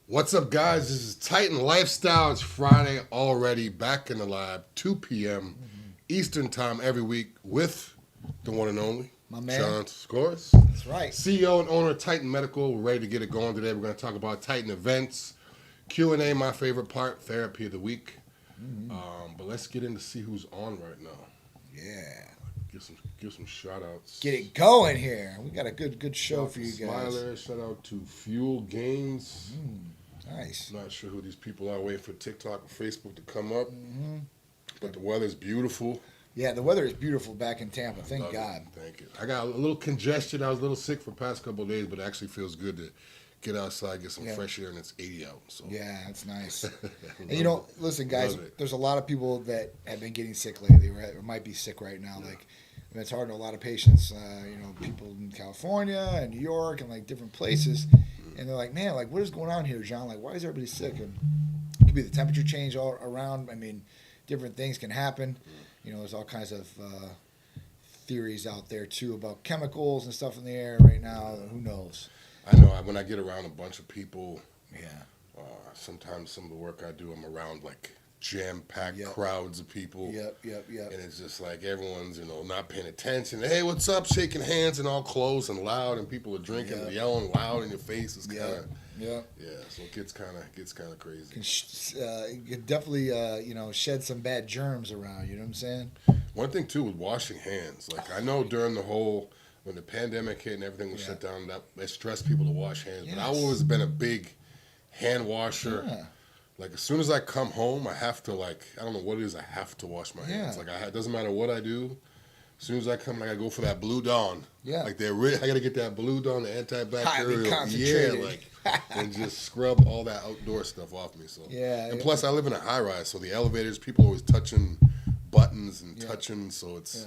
What's up, guys? This is Titan Lifestyle. It's Friday already, back in the lab, 2 p.m. Eastern Time every week with the one and only My man. John Tsikouris, That's right. CEO and owner of Titan Medical. We're ready to get it going today. We're going to talk about Titan events, Q&A, my favorite part, therapy of the week. But let's get in to see who's on right now. Yeah. Give some shout outs. Get it going here. We got a good show for you guys. Smiler, shout out to Fuel Gains. Nice. Not sure who these people are. Waiting for TikTok or Facebook to come up. But the weather's beautiful. Yeah, the weather is beautiful back in Tampa. Thank Love God. it. Thank you. I got a little congestion. I was a little sick for the past couple of days, but it actually feels good to get outside, get some fresh air, and it's 80 out. So Yeah, that's nice. And listen, guys, Love it. there's a lot of people that have been getting sick lately or might be sick right now. Yeah. And it's hard to a lot of patients, people in California and New York and different places. And they're like, man, what is going on here, John? Why is everybody sick? And it could be the temperature change all around. I mean, different things can happen. There's all kinds of theories out there, too, about chemicals and stuff in the air right now. Who knows? I know when I get around a bunch of people, sometimes some of the work I do, I'm around jam-packed crowds of people. Yep. And it's just everyone's, not paying attention. Hey, what's up? Shaking hands and all close and loud, and people are drinking and yelling loud in your face. It's kind of, so it gets kind of crazy. You can definitely, shed some bad germs around, you know what I'm saying? One thing, too, with washing hands. I know during when the pandemic hit and everything was shut down, that stressed people to wash hands. Yes. But I've always been a big hand washer. Yeah. As soon as I come home, I have to I don't know what it is. I have to wash my hands. It doesn't matter what I do. As soon as I come, I gotta go for that Blue Dawn. Yeah. I gotta get that Blue Dawn, the antibacterial. And just scrub all that outdoor stuff off me. So and plus I live in a high rise, so the elevators, people are always touching buttons and touching. So it's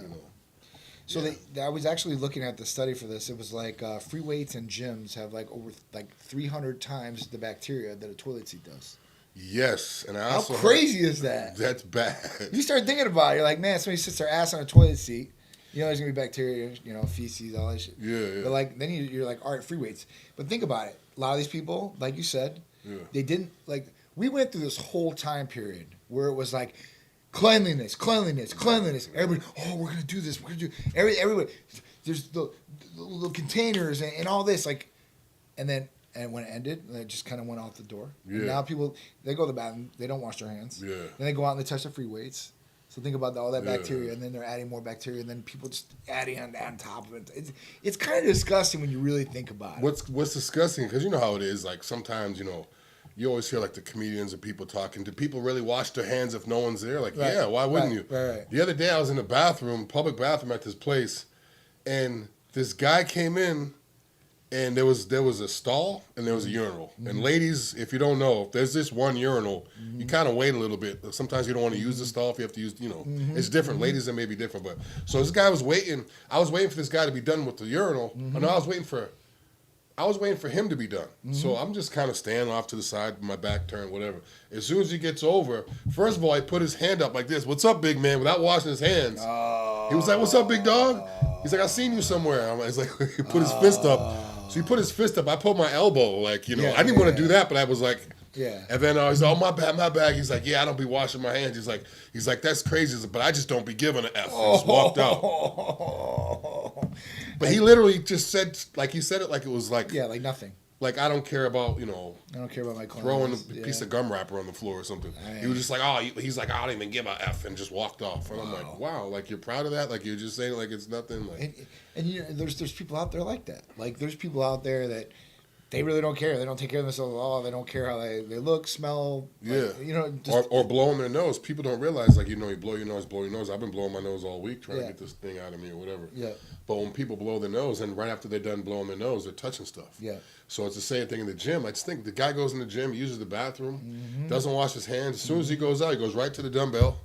So I was actually looking at the study for this. It was free weights and gyms have over 300 times the bacteria that a toilet seat does. Yes, and I also how crazy is that? That's bad. You start thinking about it, you're like, man, somebody sits their ass on a toilet seat. There's gonna be bacteria, feces, all that shit. Yeah. But then you're like, all right, free weights. But think about it. A lot of these people, like you said, they didn't we went through this whole time period where it was cleanliness. Everybody, we're gonna do this. We're gonna do everybody. There's the containers and all this and when it ended, it just kind of went out the door. Yeah. And now people, they go to the bathroom, they don't wash their hands. Yeah. Then they go out and they touch the free weights. So think about all that bacteria, and then they're adding more bacteria, and then people just adding on top of it. It's kind of disgusting when you really think about it. What's disgusting, because you know how it is, sometimes, you always hear the comedians and people talking. Do people really wash their hands if no one's there? Yeah, why wouldn't you? Right. The other day I was in the public bathroom at this place, and this guy came in, and there was a stall and there was a urinal. Mm-hmm. And ladies, if you don't know, if there's this one urinal, you kind of wait a little bit. Sometimes you don't want to use the stall if you have to use, it's different. Ladies, it may be different. But so this guy was waiting. I was waiting for this guy to be done with the urinal. And I was waiting for him to be done. So I'm just kind of standing off to the side, my back turned, whatever. As soon as he gets over, first of all, he put his hand up like this. What's up, big man? Without washing his hands. He was like, what's up, big dog? He's like, I seen you somewhere. It's he put his fist up. So he put his fist up. I put my elbow, I didn't want to do that, but I was like, And then he's like, my bad. He's like, I don't be washing my hands. He's like, that's crazy, but I just don't be giving an F. And just walked out. But he literally just said, he said it like it was nothing. I don't care about, I don't care about my throwing a piece of gum wrapper on the floor or something. He was just he's like, I don't even give a F, and just walked off. And I'm like, wow, you're proud of that? You're just saying it's nothing. And there's people out there like that. There's people out there that they really don't care. They don't take care of themselves at all. They don't care how they look, smell. Or blowing their nose. People don't realize, you blow your nose. I've been blowing my nose all week trying to get this thing out of me or whatever. Yeah. But when people blow their nose, and right after they're done blowing their nose, they're touching stuff. Yeah. So it's the same thing in the gym. I just think the guy goes in the gym, uses the bathroom, doesn't wash his hands. As soon as he goes out, he goes right to the dumbbell,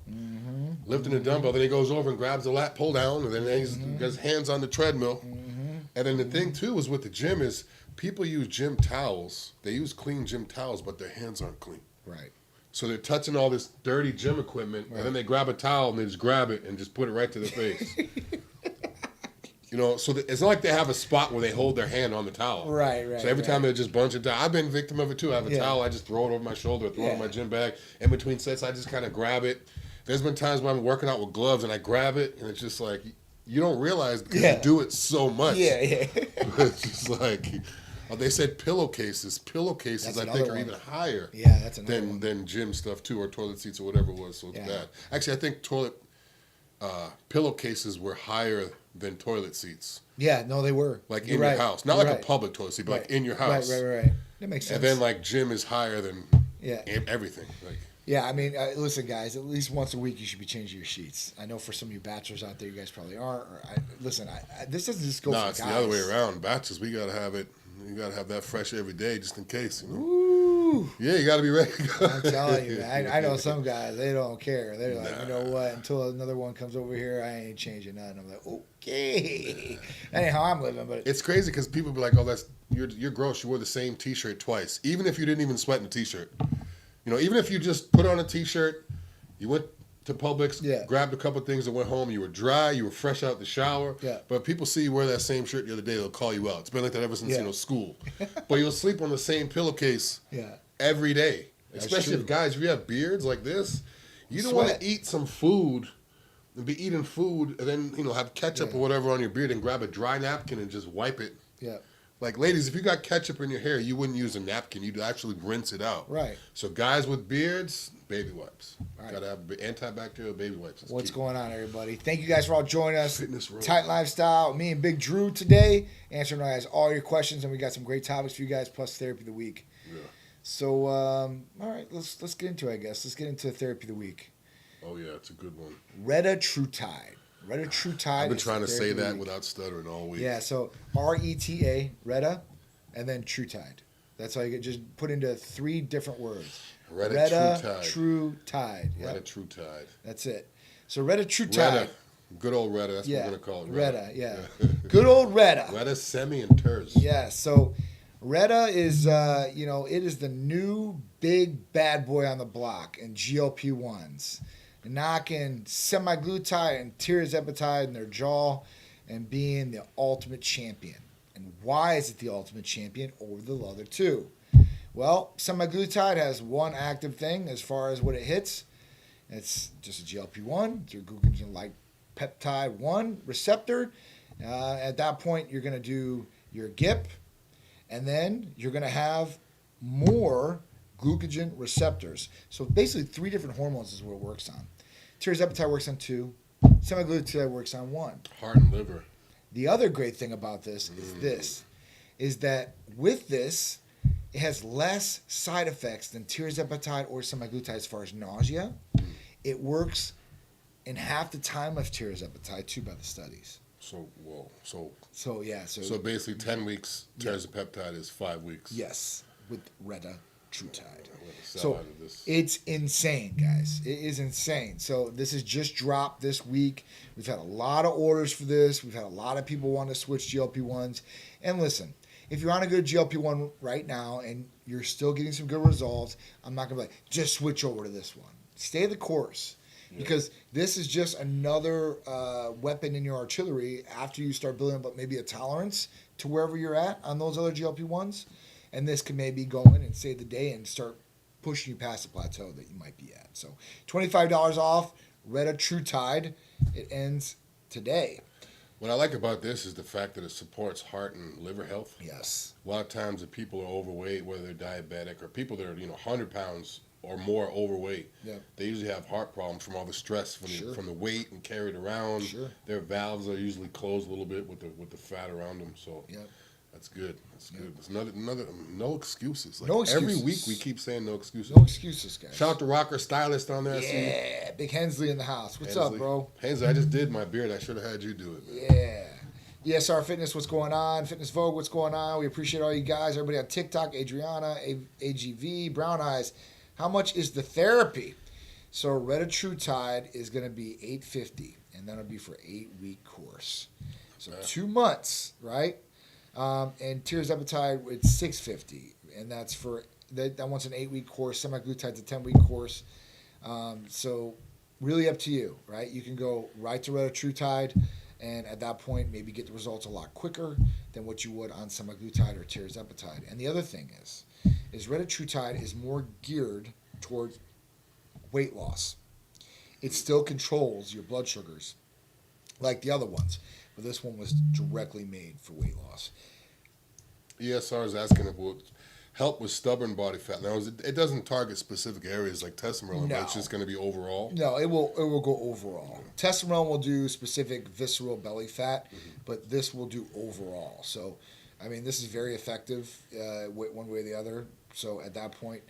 lifting the dumbbell. Then he goes over and grabs the lat pull down, and then he's got his hands on the treadmill. And then the thing, too, is with the gym is people use gym towels. They use clean gym towels, but their hands aren't clean. Right. So they're touching all this dirty gym equipment, and then they grab a towel and they just grab it and just put it right to their face. So it's not like they have a spot where they hold their hand on the towel. Right. So every time they just bunch it down. I've been a victim of it too. I have a towel, I just throw it over my shoulder, throw it in my gym bag. In between sets, I just kind of grab it. There's been times when I'm working out with gloves and I grab it, and it's just like, you don't realize because you do it so much. Yeah. It's just like, they said pillowcases. Pillowcases, I think, are even higher than gym stuff too, or toilet seats or whatever it was. So it's bad. Actually, I think pillowcases were higher than toilet seats. Yeah, no, they were. Like in your house. Not like a public toilet seat, but like in your house. Right. That makes sense. And then like gym is higher than everything. Like, yeah, I mean, listen, guys, at least once a week you should be changing your sheets. I know for some of you bachelors out there, you guys probably aren't. This doesn't just go for guys. No, it's the other way around. Bachelors, we got to have it. You got to have that fresh every day just in case. Ooh. Yeah, you got to be ready. I'm telling you, man. I know some guys, they don't care. They're like, you know what, until another one comes over here, I ain't changing nothing. I'm like, okay. That ain't how I'm living. But it's crazy because people be like, oh, you're gross. You wore the same T-shirt twice. Even if you didn't even sweat in the T-shirt. Even if you just put on a T-shirt, you went to Publix, grabbed a couple things and went home, you were dry, you were fresh out the shower. Yeah. But people see you wear that same shirt the other day, they'll call you out. It's been like that ever since school. But you'll sleep on the same pillowcase every day. Especially if you have beards like this, you don't want to eat some food and be eating food and then, have ketchup or whatever on your beard and grab a dry napkin and just wipe it. Yeah. Like, ladies, if you got ketchup in your hair, you wouldn't use a napkin. You'd actually rinse it out. Right. So guys with beards, baby wipes. Right. Got to have antibacterial baby wipes. That's What's key. going on, everybody? Thank you guys for all joining us. Fitness Road. Titan Lifestyle. Me and Big Dru today. Answering all your questions, and we got some great topics for you guys, plus Therapy of the Week. Yeah. So, all right, let's get into it, I guess. Let's get into Therapy of the Week. Oh, yeah, it's a good one. Retatrutide. Retatrutide. I've been trying to say that without stuttering all week. Yeah, so R-E-T-A, Reta, and then Trutide. That's how you get, just put into 3 different words. Retatrutide. Retatrutide. That's it. So Retatrutide. Reta. Good old Reta. That's what we're going to call it. Reta, yeah. Good old Reta. Reta, Semi, and Ters. Yeah, so Reta is, it is the new big bad boy on the block in GLP-1s. Knocking semaglutide and tirzepatide in their jaw and being the ultimate champion. And why is it the ultimate champion over the other 2? Well, semaglutide has one active thing as far as what it hits. It's just a GLP-1. It's your glucagon-like peptide 1 receptor. At that point, you're going to do your GIP, and then you're going to have more glucagon receptors. So basically 3 different hormones is what it works on. Tirzepatide works on 2. Semaglutide works on 1. Heart and liver. The other great thing about this is that with this, it has less side effects than tirzepatide or semaglutide as far as nausea. It works in half the time of tirzepatide too by the studies. So basically 10 weeks tirzepatide is 5 weeks. Yes, with Retatrutide. So it's insane, guys. It is insane. So this is just dropped this week. We've had a lot of orders for this. We've had a lot of people want to switch GLP-1s. And listen, if you're on a good GLP-1 right now and you're still getting some good results, I'm not going to be like, just switch over to this one. Stay the course. Because this is just another weapon in your artillery after you start building up maybe a tolerance to wherever you're at on those other GLP-1s. And this can maybe go in and save the day and start pushing you past the plateau that you might be at. So $25 off, Retatrutide. It ends today. What I like about this is the fact that it supports heart and liver health. Yes. A lot of times if people are overweight, whether they're diabetic or people that are 100 pounds or more overweight, they usually have heart problems from all the stress from the weight and carried around. Sure. Their valves are usually closed a little bit with the fat around them. So that's good. That's good. There's another no excuses. Like no excuses. Every week we keep saying no excuses. No excuses, guys. Shout out to Rocker Stylist on there. Yeah, Big Hensley in the house. What's up, bro? Hensley, I just did my beard. I should have had you do it, man. Yeah. ESR Fitness, what's going on? Fitness Vogue, what's going on? We appreciate all you guys. Everybody on TikTok, Adriana, AGV, Brown Eyes. How much is the therapy? So Retatrutide is going to be $850, and that'll be for an 8-week course. So 2 months, right? And tirzepatide, it's $650, and that's for that one's an 8-week course. Semaglutide's a 10-week course. So really up to you, right? You can go right to Retatrutide, And at that point, maybe get the results a lot quicker than what you would on semaglutide or tirzepatide. And the other thing is retatrutide is more geared towards weight loss. It still controls your blood sugars like the other ones, but this one was directly made for weight loss. ESR is asking if it would help with stubborn body fat. Now, it doesn't target specific areas like testosterone, but it's just going to be overall. No, it will go overall. Testosterone will do specific visceral belly fat, but this will do overall. So, I mean, this is very effective one way or the other. So at that point,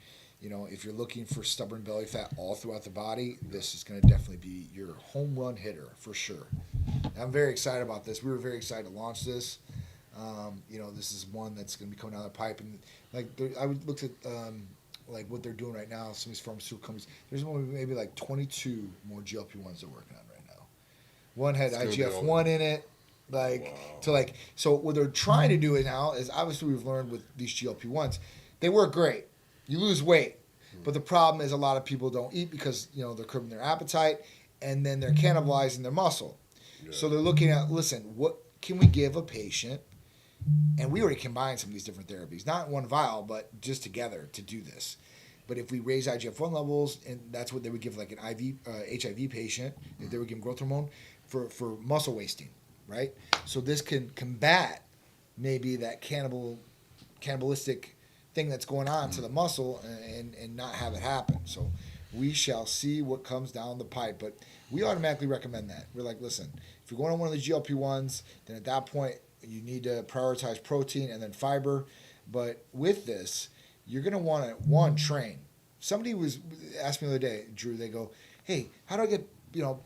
you know, if you're looking for stubborn belly fat all throughout the body, this is going to definitely be your home run hitter for sure. I'm very excited about this. We were very excited to launch this. You know, this is one that's going to be coming down the pipe, and like I would look at like what they're doing right now. Some of these pharmaceutical companies, there's maybe like 22 more GLP-1s they're working on right now. One had IGF-1 in it, so what they're trying to do now is obviously we've learned with these GLP-1s, they work great. You lose weight, but the problem is a lot of people don't eat because you know they're curbing their appetite, and then they're cannibalizing their muscle. Yeah. So they're looking at, listen, what can we give a patient? And we already combined some of these different therapies, not in one vial, but just together to do this. But if we raise IGF-1 levels, and that's what they would give like an HIV patient, if they would give them growth hormone for muscle wasting, right? So this can combat maybe that cannibalistic thing that's going on to the muscle and not have it happen. So we shall see what comes down the pipe. But we automatically recommend that. We're like, listen, if you're going on one of the GLP-1s, then at that point, you need to prioritize protein and then fiber. But with this, you're going to want to, one, train. Somebody was asked me the other day, Drew, they go, hey, how do I get, how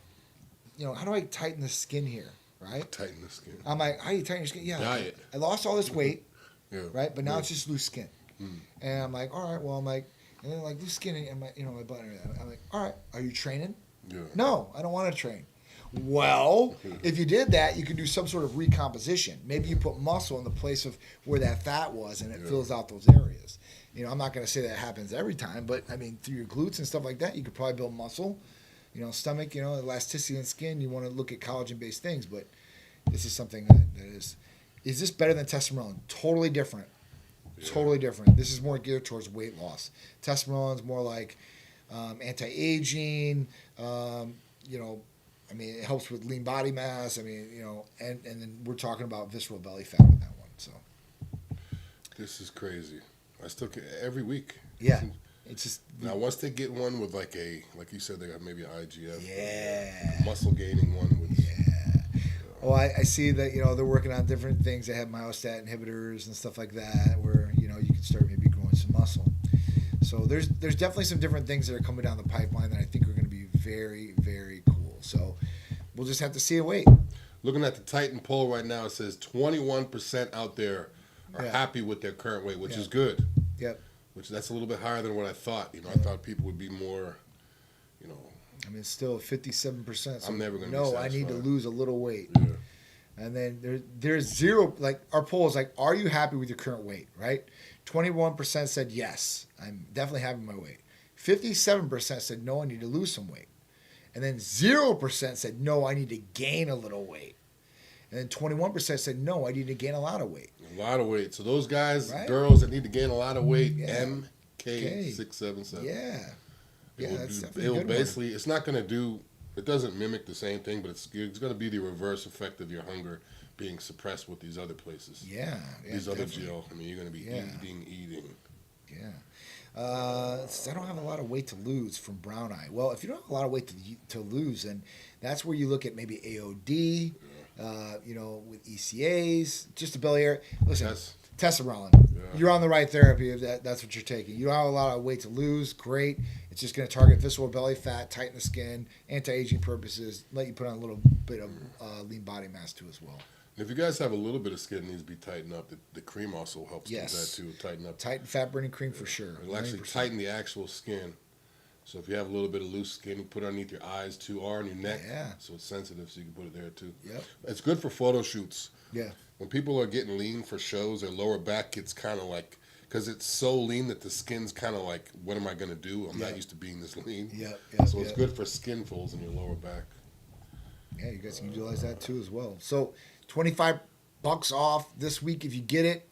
do I tighten the skin here, right? Tighten the skin. I'm like, how do you tighten your skin? Yeah, diet. I lost all this weight, right? But now yeah. it's just loose skin. And I'm like, all right, well, I'm like, and then like loose skin and my, my butt and everything. I'm like, all right, are you training? Yeah. No, I don't want to train. Well, if you did that, you could do some sort of recomposition. Maybe you put muscle in the place of where that fat was, and it fills out those areas. I'm not going to say that happens every time, but I mean, through your glutes and stuff like that, you could probably build muscle. Stomach, elasticity and skin. You want to look at collagen-based things, but this is something that is this better than testosterone? Totally different. Yeah. Totally different. This is more geared towards weight loss. Testosterone is more like anti-aging. I mean, it helps with lean body mass. I mean, and then we're talking about visceral belly fat with that one. So this is crazy. I still get every week. Yeah, it's just now once they get one with like you said, they got maybe an IGF. Yeah. Muscle gaining one with. Yeah. Well, I see that they're working on different things. They have myostatin inhibitors and stuff like that, where you can start maybe growing some muscle. So there's definitely some different things that are coming down the pipeline that I think are going to be very, very cool. So we'll just have to see and wait. Looking at the Titan poll right now, it says 21% out there are happy with their current weight, which is good. Yep. Which that's a little bit higher than what I thought. I thought people would be more, I mean, it's still 57%. So I'm never going to be No, satisfied. I need to lose a little weight. Yeah. And then there's zero, like our poll is like, are you happy with your current weight, right? 21% said yes, I'm definitely happy with my weight. 57% said no, I need to lose some weight. And then 0% said no, I need to gain a little weight. And then 21% said no, I need to gain a lot of weight. A lot of weight. So those guys, right? girls that need to gain a lot of weight, MK677. Yeah. That's definitely it'll a good basically, it's not going to do, it doesn't mimic the same thing, but it's going to be the reverse effect of your hunger being suppressed with these other places. Yeah. These definitely. other gel. I mean, you're going to be eating. Yeah. I don't have a lot of weight to lose from brown eye. Well, if you don't have a lot of weight to lose, then that's where you look at maybe AOD, with ECAs, just a belly area. Listen, testosterone. Yeah. You're on the right therapy if that's what you're taking. You don't have a lot of weight to lose, great. It's just going to target visceral belly fat, tighten the skin, anti-aging purposes, let you put on a little bit of lean body mass too as well. And if you guys have a little bit of skin that needs to be tightened up, the cream also helps with that too, tighten up. Tighten fat burning cream for sure. It'll actually tighten the actual skin. So if you have a little bit of loose skin, you put it underneath your eyes too, or on your neck. Yeah. So it's sensitive, so you can put it there too. Yep. It's good for photo shoots. Yeah. When people are getting lean for shows, their lower back gets kind of like, because it's so lean that the skin's kind of like, what am I going to do? I'm not used to being this lean. Yep. So it's good for skin folds in your lower back. Yeah, you guys can utilize that too as well. So $25 off this week if you get it.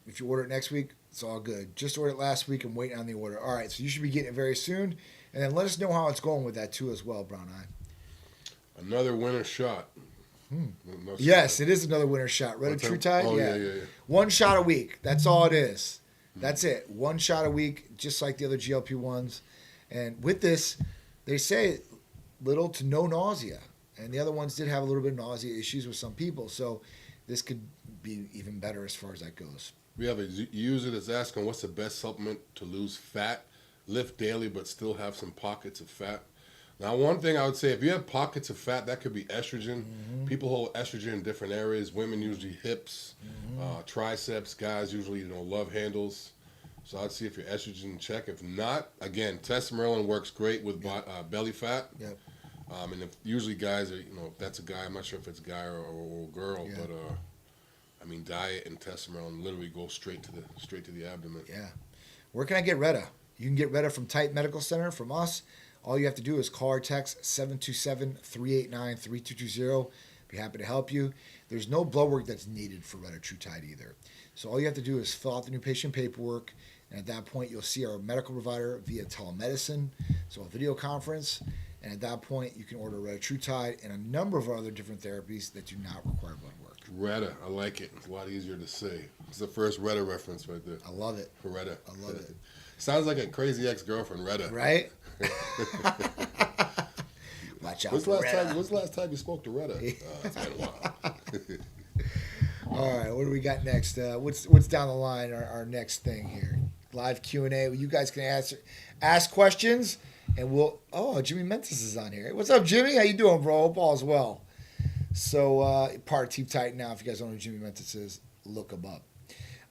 If you order it next week, it's all good. Just ordered it last week and waiting on the order. All right, so you should be getting it very soon. And then let us know how it's going with that too as well, Brown Eye. Another winter shot. Yes, it is another winter shot. Retatrutide? Oh, yeah. 1 shot a week. That's all it is. That's it. 1 shot a week, just like the other GLP-1s. And with this, they say little to no nausea. And the other ones did have a little bit of nausea issues with some people. So this could be even better as far as that goes. We have a user that's asking, what's the best supplement to lose fat, lift daily, but still have some pockets of fat? Now, one thing I would say, if you have pockets of fat, that could be estrogen. People hold estrogen in different areas. Women usually hips, triceps. Guys usually, love handles. So I'd see if your estrogen in check. If not, again, testosterone works great with belly fat. Yep. And if usually guys are, if that's a guy, I'm not sure if it's a guy or a girl, but diet and testosterone literally go straight to the abdomen. Yeah. Where can I get Retta? You can get Retta from Titan Medical Center from us. All you have to do is call or text 727-389-3220. Be happy to help you. There's no blood work that's needed for Retatrutide either. So all you have to do is fill out the new patient paperwork, and at that point you'll see our medical provider via telemedicine, so a video conference, and at that point you can order Retatrutide and a number of other different therapies that do not require blood work. Retta, I like it. It's a lot easier to say. It's the first Retta reference right there. I love it. Retta. I love it. Sounds like a crazy ex-girlfriend, Retta. Right? Watch out for Retta. When's the last time you spoke to Retta? It's been a while. All right, what do we got next? What's down the line? Our next thing here, live Q&A. You guys can ask questions, and we'll. Oh, Jimmy Mentis is on here. What's up, Jimmy? How you doing, bro? Hope all's well. So part of Team Titan now. If you guys don't know who Jimmy Mentis is, look him up.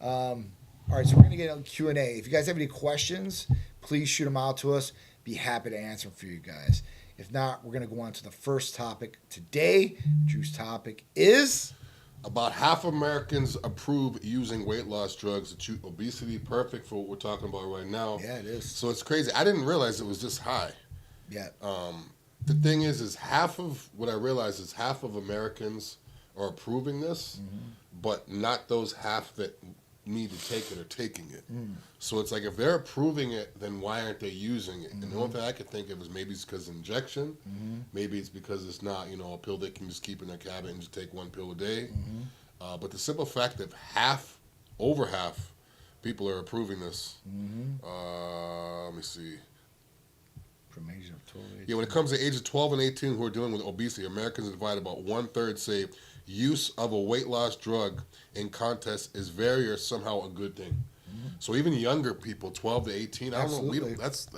All right, so we're gonna get on Q&A. If you guys have any questions, please shoot them out to us. Be happy to answer them for you guys. If not, we're gonna go on to the first topic today. Drew's topic is. About half of Americans approve using weight loss drugs to treat obesity. Perfect for what we're talking about right now. Yeah, it is. So it's crazy. I didn't realize it was this high. Yeah. The thing is half of what I realized is half of Americans are approving this, but not those half that need to take it are taking it. So it's like if they're approving it, then why aren't they using it? And the only thing I could think of is maybe it's because of injection. Maybe it's because it's not, a pill they can just keep in their cabinet and just take 1 pill a day. But the simple fact that over half, people are approving this. Let me see. From age of 12, 18. Yeah, when it comes to ages 12 and 18 who are dealing with obesity, Americans are divided about 1/3 say use of a weight loss drug in contest is very or somehow a good thing. So even younger people, 12 to 18, I don't know.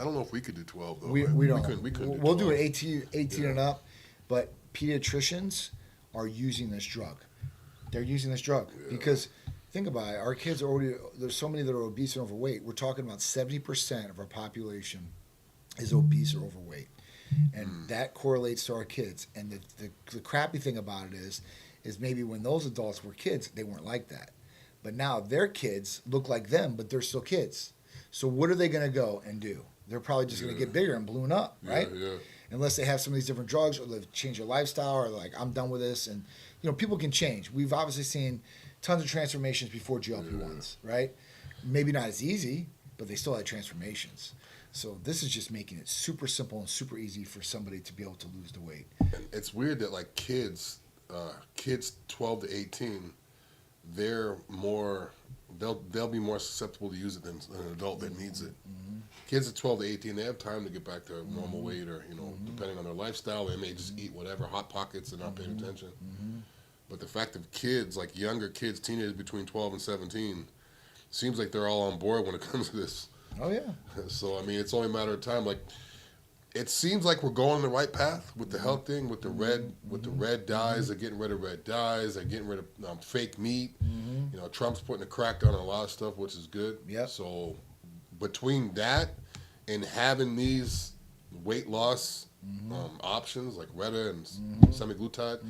I don't know if we could do 12 though. We don't. We couldn't. We'll do it 18 and up. But pediatricians are using this drug. They're using this drug because think about it. Our kids are already. There's so many that are obese and overweight. We're talking about 70% of our population is obese or overweight, and that correlates to our kids. And the crappy thing about it is maybe when those adults were kids, they weren't like that. But now their kids look like them, but they're still kids. So what are they going to go and do? They're probably just going to get bigger and balloon up, right? Yeah. Unless they have some of these different drugs or they've changed their lifestyle or like, I'm done with this. And, people can change. We've obviously seen tons of transformations before GLP-1s, right? Maybe not as easy, but they still had transformations. So this is just making it super simple and super easy for somebody to be able to lose the weight. And it's weird that like kids 12 to 18, they'll be more susceptible to use it than an adult that needs it. Kids at 12 to 18, they have time to get back to normal weight or, depending on their lifestyle, they may just eat whatever, Hot Pockets and not paying attention. But the fact of kids, like younger kids, teenagers between 12 and 17, seems like they're all on board when it comes to this. Oh, yeah. So, it's only a matter of time. Like, it seems like we're going the right path with the health thing, with the red dyes. They're getting rid of red dyes. They're getting rid of fake meat. Trump's putting a crackdown on a lot of stuff, which is good. Yep. So between that and having these weight loss options like Retta and semaglutide,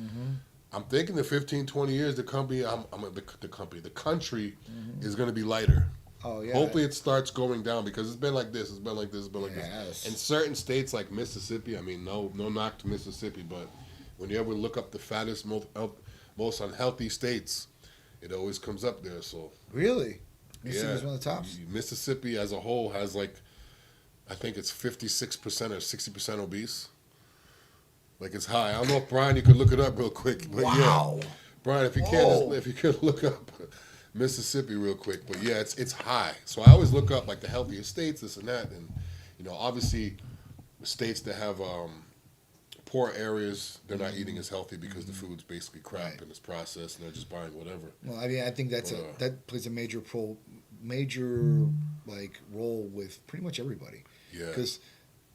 I'm thinking in 15, 20 years, the country is going to be lighter. Oh, yeah. Hopefully it starts going down because it's been like this. In certain states like Mississippi, no knock to Mississippi, but when you ever look up the fattest, most unhealthy states, it always comes up there. So Really? Mississippi's one of the tops? Mississippi as a whole has like, I think it's 56% or 60% obese. Like it's high. I don't know if Brian, you could look it up real quick. But Wow. Yeah. Brian, if you can, if you could look up Mississippi real quick. But yeah, it's high. So I always look up like the healthiest states, this and that, and obviously states that have poor areas, they're not eating as healthy because the food's basically crap and it's processed, and they're just buying whatever. Well, I mean, I think that plays a major like role with pretty much everybody. Yeah. Because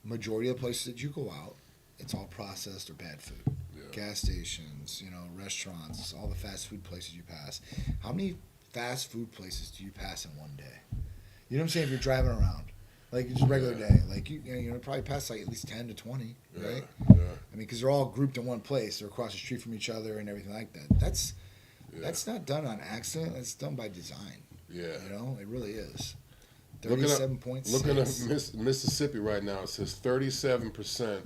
majority of the places that you go out, it's all processed or bad food. Yeah. Gas stations, restaurants, all the fast food places you pass. How many fast food places do you pass in one day? You know what I'm saying? If you're driving around, like just regular day, like you probably pass like at least 10 to 20, right? Yeah. I mean, because they're all grouped in one place. They're across the street from each other and everything like that. That's not done on accident. That's done by design. Yeah. It really is. Looking 37.6. Looking at Mississippi right now, it says 37%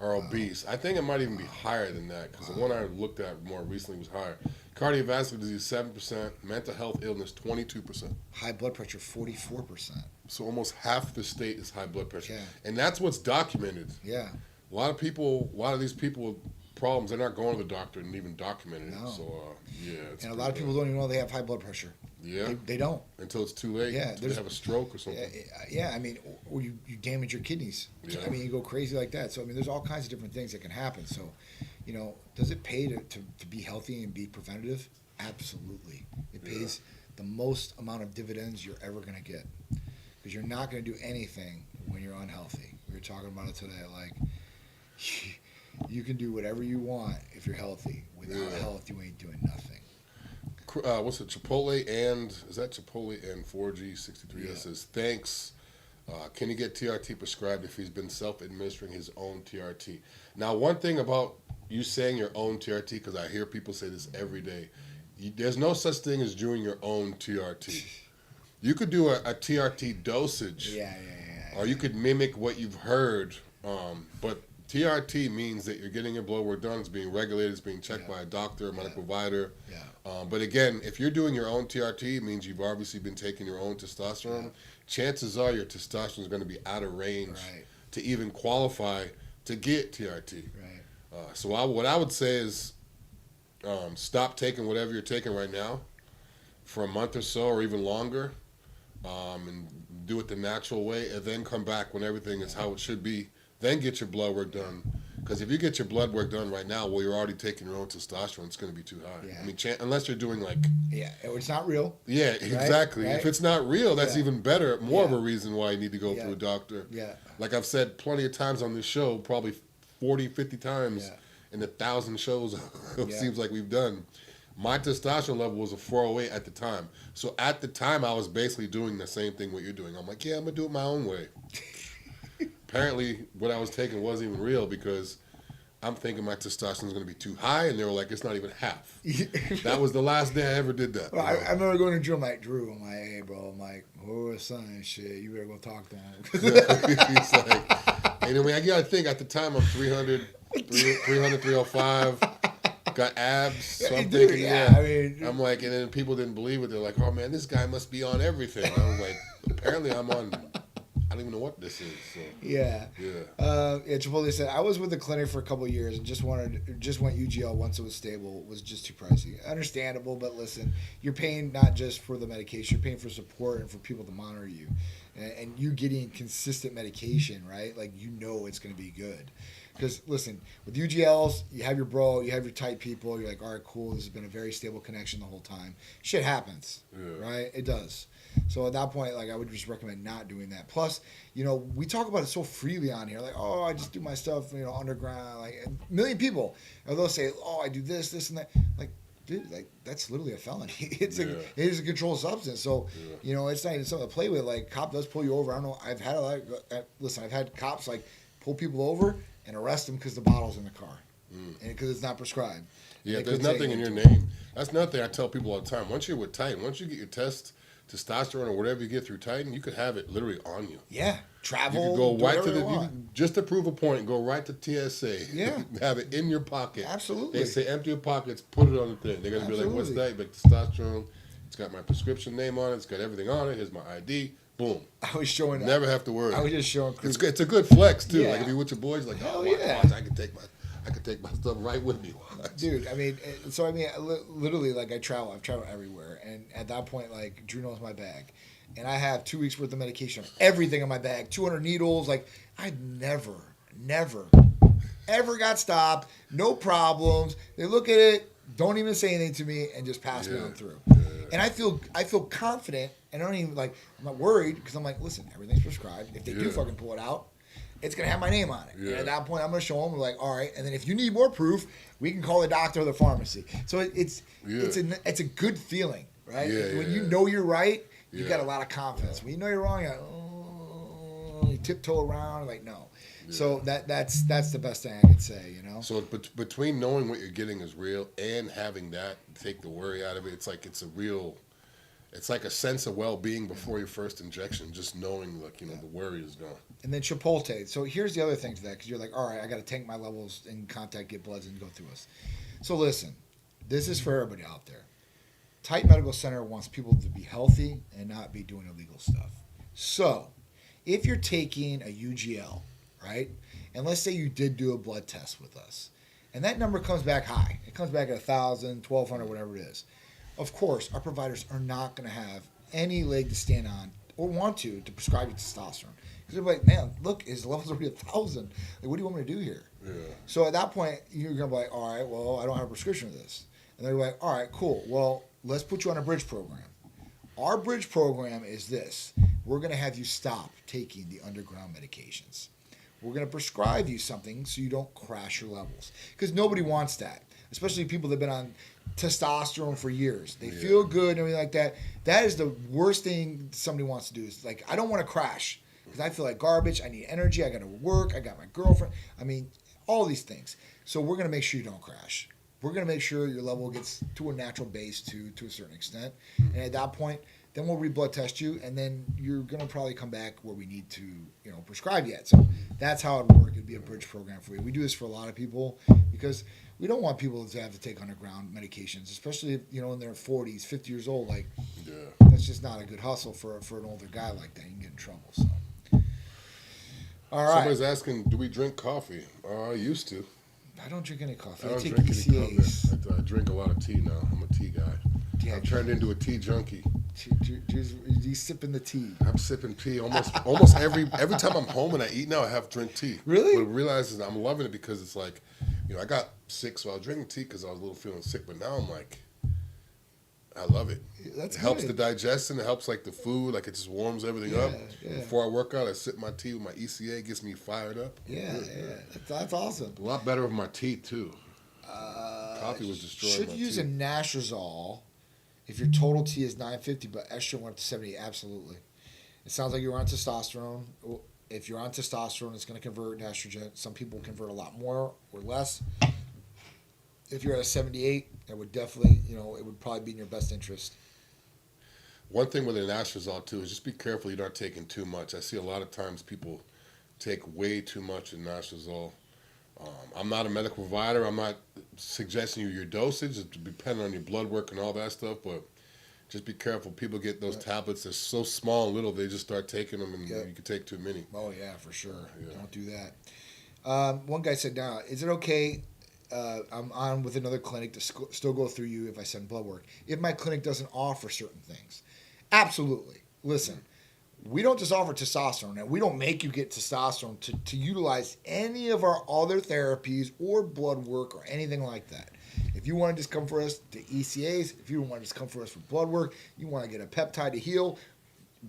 are obese. I think it might even be higher than that because the one I looked at more recently was higher. Cardiovascular disease 7%, mental health illness 22%. High blood pressure 44%. So almost half the state is high blood pressure, Yeah. and that's what's documented. Yeah. A lot of these people with problems, they're not going to the doctor and even documenting it. No. So it's And a lot of people don't even know they have high blood pressure. Yeah. They don't. Until it's too late. Yeah, Until they have a stroke or something. Yeah, I mean, or you damage your kidneys. Yeah. I mean, you go crazy like that. So, I mean, there's all kinds of different things that can happen. So, does it pay to be healthy and be preventative? Absolutely. It pays the most amount of dividends you're ever going to get. Because you're not going to do anything when you're unhealthy. We were talking about it today. Like, you can do whatever you want if you're healthy. Without health, you ain't doing nothing. What's it? Chipotle and 4G63 says thanks. Can he get TRT prescribed if he's been self-administering his own TRT? Now, one thing about you saying your own TRT, because I hear people say this every day, there's no such thing as doing your own TRT. You could do a TRT dosage, or you could mimic what you've heard, but TRT means that you're getting your blood work done. It's being regulated. It's being checked by a doctor, a medical provider. But again, if you're doing your own TRT, it means you've obviously been taking your own testosterone. Chances are your testosterone is going to be out of range to even qualify to get TRT. So what I would say is stop taking whatever you're taking right now for a month or so or even longer, and do it the natural way, and then come back when everything is how it should be. Then get your blood work done. Because if you get your blood work done right now, well, you're already taking your own testosterone, it's going to be too high. I mean, unless you're doing like... Yeah, it's not real. Yeah, exactly. Right? If it's not real, that's even better, more of a reason why you need to go through a doctor. Yeah. Like I've said plenty of times on this show, probably 40, 50 times in 1,000 shows it seems like we've done. My testosterone level was a 408 at the time. So at the time, I was basically doing the same thing what you're doing. I'm like, I'm going to do it my own way. Apparently, what I was taking wasn't even real because I'm thinking my testosterone is going to be too high, and they were like, it's not even half. That was the last day I ever did that. Well, I remember going to Drew. I'm like, hey, bro, I'm like, son and shit, you better go talk to him. He's like, anyway, I got to think at the time I'm 300, 305, got abs. So I'm thinking, I mean, I'm like, and then people didn't believe it. They're like, oh man, this guy must be on everything. I was like, apparently I'm on. I don't even know what this is. So. Chipotle said, I was with the clinic for a couple of years and just went UGL once it was stable. It was just too pricey. Understandable, but listen, you're paying not just for the medication, you're paying for support and for people to monitor you. And you getting consistent medication, right? Like, it's going to be good. Because, listen, with UGLs, you have your bro, you have your tight people. You're like, all right, cool. This has been a very stable connection the whole time. Shit happens, right? It does. So at that point, like, I would just recommend not doing that. Plus, we talk about it so freely on here. Like, oh, I just do my stuff, underground. Like, a million people. And they'll say, oh, I do this, and that. Like, dude, like, that's literally a felony. It is a controlled substance. So, it's not even something to play with. Like, cop does pull you over. I don't know. I've had cops, like, pull people over and arrest them because the bottle's in the car. And because it's not prescribed. Yeah, there's nothing in your name. That's another thing I tell people all the time. Once you're with Titan, once you get your test testosterone or whatever you get through Titan, you could have it literally on you. Yeah, travel. You could go do right to whatever the, you you want. could, just to prove a point, go right to TSA. Yeah. Have it in your pocket. Absolutely. They say empty your pockets, put it on the thing. They're going to be like, what's Absolutely. that? Like testosterone. It's got my prescription name on it. It's got everything on it. Here's my ID. Boom. I was showing. Never have to worry. I was just showing. It's a good flex too. Yeah. Like if you're with your boys, like Hell watch, yeah. I can take my stuff right with me. Dude, I mean, literally, like I've traveled everywhere, and at that point, like Drew knows my bag, and I have 2 weeks worth of medication, everything in my bag, 200 needles. Like I never, ever got stopped, no problems. They look at it, don't even say anything to me, and just pass me on through. Yeah. And I feel confident, and I don't even I'm not worried because I'm like, listen, everything's prescribed. If they do fucking pull it out, it's gonna have my name on it. Yeah. And at that point, I'm gonna show them. We're like, all right. And then if you need more proof, we can call the doctor or the pharmacy. So it's a good feeling, right? Yeah, When yeah. you know you're right, you Yeah. got a lot of confidence. When you know you're wrong, you're like, you tiptoe around. Like no. Yeah. So that's the best thing I could say. You know. So between knowing what you're getting is real and having that take the worry out of it, it's like a sense of well-being before your first injection. Just knowing, like the worry is gone. And then Chipotle. So here's the other thing to that, because you're like, all right, I got to tank my levels in contact, get bloods, and go through us. So listen, this is for everybody out there. Titan Medical Center wants people to be healthy and not be doing illegal stuff. So if you're taking a UGL, right, and let's say you did do a blood test with us, and that number comes back high. It comes back at 1,000, 1,200, whatever it is. Of course, our providers are not going to have any leg to stand on or want to prescribe you testosterone. Because they're like, man, look, his level's already 1,000. Like, what do you want me to do here? Yeah. So at that point, you're going to be like, all right, well, I don't have a prescription of this. And they're like, all right, cool. Well, let's put you on a bridge program. Our bridge program is this. We're going to have you stop taking the underground medications. We're going to prescribe you something so you don't crash your levels. Because nobody wants that, especially people that have been on testosterone for years. They feel good and everything like that. That is the worst thing somebody wants to do. Is like, I don't want to crash because I feel like garbage. I need energy. I got to work. I got my girlfriend. I mean, all these things. So we're going to make sure you don't crash. We're going to make sure your level gets to a natural base to a certain extent. And at that point, then we'll re-blood test you, and then you're going to probably come back where we need to, prescribe you at. So that's how it would work. It'd be a bridge program for you. We do this for a lot of people because we don't want people to have to take underground medications, especially if, in their 40s, 50 years old. Like, that's just not a good hustle for an older guy like that. You can get in trouble. So, all right. Somebody's asking, do we drink coffee? I used to. I don't drink any coffee. I don't take drink any BCAAs. coffee. I drink a lot of tea now. I'm a tea guy. Yeah, I've turned into a tea junkie. He's sipping the tea. I'm sipping tea almost every time I'm home and I eat now. I have to drink tea. Really? But I realize is I'm loving it because it's like, I got sick, so I was drinking tea because I was a little feeling sick. But now I'm like, I love it. That's it helps good. the digestion. It helps like the food. Like it just warms everything up. Yeah. Before I work out, I sip my tea with my ECA. It gets me fired up. Yeah. That's awesome. A lot better with my teeth too. Coffee was destroying Should my use teeth. a Nastrazole if your total T is 950, but estrogen went up to 70. Absolutely. It sounds like you're on testosterone. If you're on testosterone, it's going to convert to estrogen. Some people convert a lot more or less. If you're at a 78, that would definitely, it would probably be in your best interest. One thing with an Nastrazole too is just be careful you're not taking too much. I see a lot of times people take way too much in Nastrazole. I'm not a medical provider. I'm not suggesting your dosage. It depends on your blood work and all that stuff, but just be careful. People get those tablets. They're so small and little, they just start taking them, and you can take too many. Oh, yeah, for sure. Don't do that. One guy said, now, is it okay, I'm on with another clinic to still go through you if I send blood work, if my clinic doesn't offer certain things? Absolutely. Listen. We don't just offer testosterone, and we don't make you get testosterone to utilize any of our other therapies or blood work or anything like that. If you want to just come for us to ECAs, if you want to just come for us for blood work, you want to get a peptide to heal,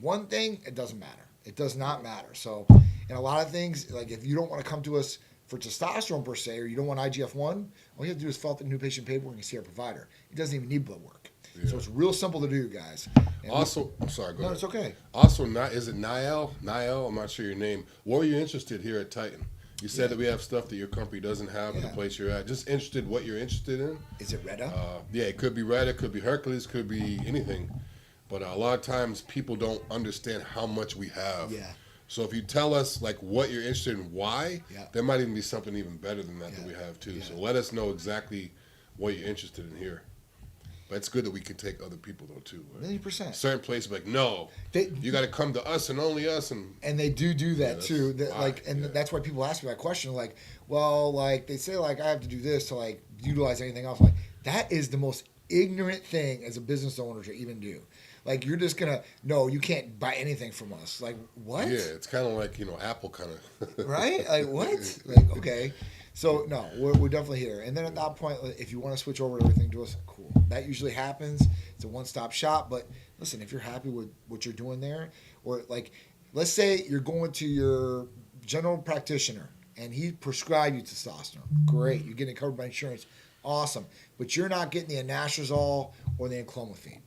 one thing, it doesn't matter. It does not matter. So, in a lot of things, like if you don't want to come to us for testosterone per se, or you don't want IGF-1, all you have to do is fill out the new patient paperwork and see our provider. He doesn't even need blood work. Yeah. So it's real simple to do, guys. And also, I'm sorry, go ahead. No, it's okay. Also, is it Niall? Niall, I'm not sure your name. What were you interested here at Titan? You said that we have stuff that your company doesn't have in the place you're at. Just interested what you're interested in. Is it Retta? Yeah, it could be Retta, it could be Hercules, could be anything. But a lot of times people don't understand how much we have. Yeah. So if you tell us like what you're interested in, why, Yeah. there might even be something even better than that Yeah. that we have too. Yeah. So let us know exactly what you're interested in here. But it's good that we can take other people though too. Like, 1,000,000%. certain places like, no, you got to come to us and only us. And they do that that's too. why, That's why people ask me that question. Like, well, like they say, like I have to do this to like utilize anything else. Like that is the most ignorant thing as a business owner to even do. Like you're just gonna no, you can't buy anything from us. Like what? yeah, it's kind of like Apple kind of Right? Like what? Like okay. So no, we're definitely here. And then at that point, if you want to switch over everything to us, cool. That usually happens. It's a one-stop shop. But listen, if you're happy with what you're doing there, or like, let's say you're going to your general practitioner and he prescribed you testosterone. Great, you're getting it covered by insurance. Awesome. But you're not getting the anastrozole or the enclomiphene.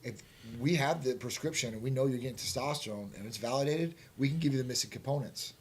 If we have the prescription and we know you're getting testosterone and it's validated, we can give you the missing components.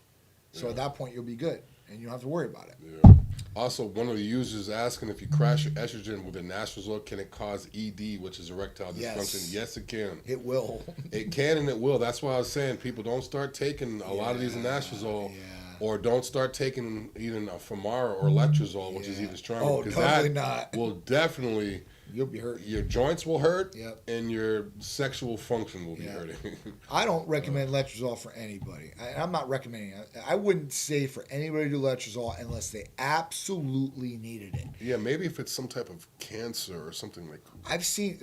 So at that point, you'll be good. And you don't have to worry about it. Yeah. Also, one of the users asking if you crash your estrogen with anastrozole, can it cause ED, which is erectile dysfunction? Yes, it can. It will. It can and it will. That's why I was saying people don't start taking a lot of these anastrozole, or don't start taking even a Femara or letrozole, which is even stronger. Oh, because totally that not. will definitely. You'll be hurt. Your joints will hurt, Yep. and your sexual function will be hurting. I don't recommend letrozole for anybody. I'm not recommending it. I wouldn't say for anybody to do letrozole unless they absolutely needed it. Yeah, maybe if it's some type of cancer or something like. I've seen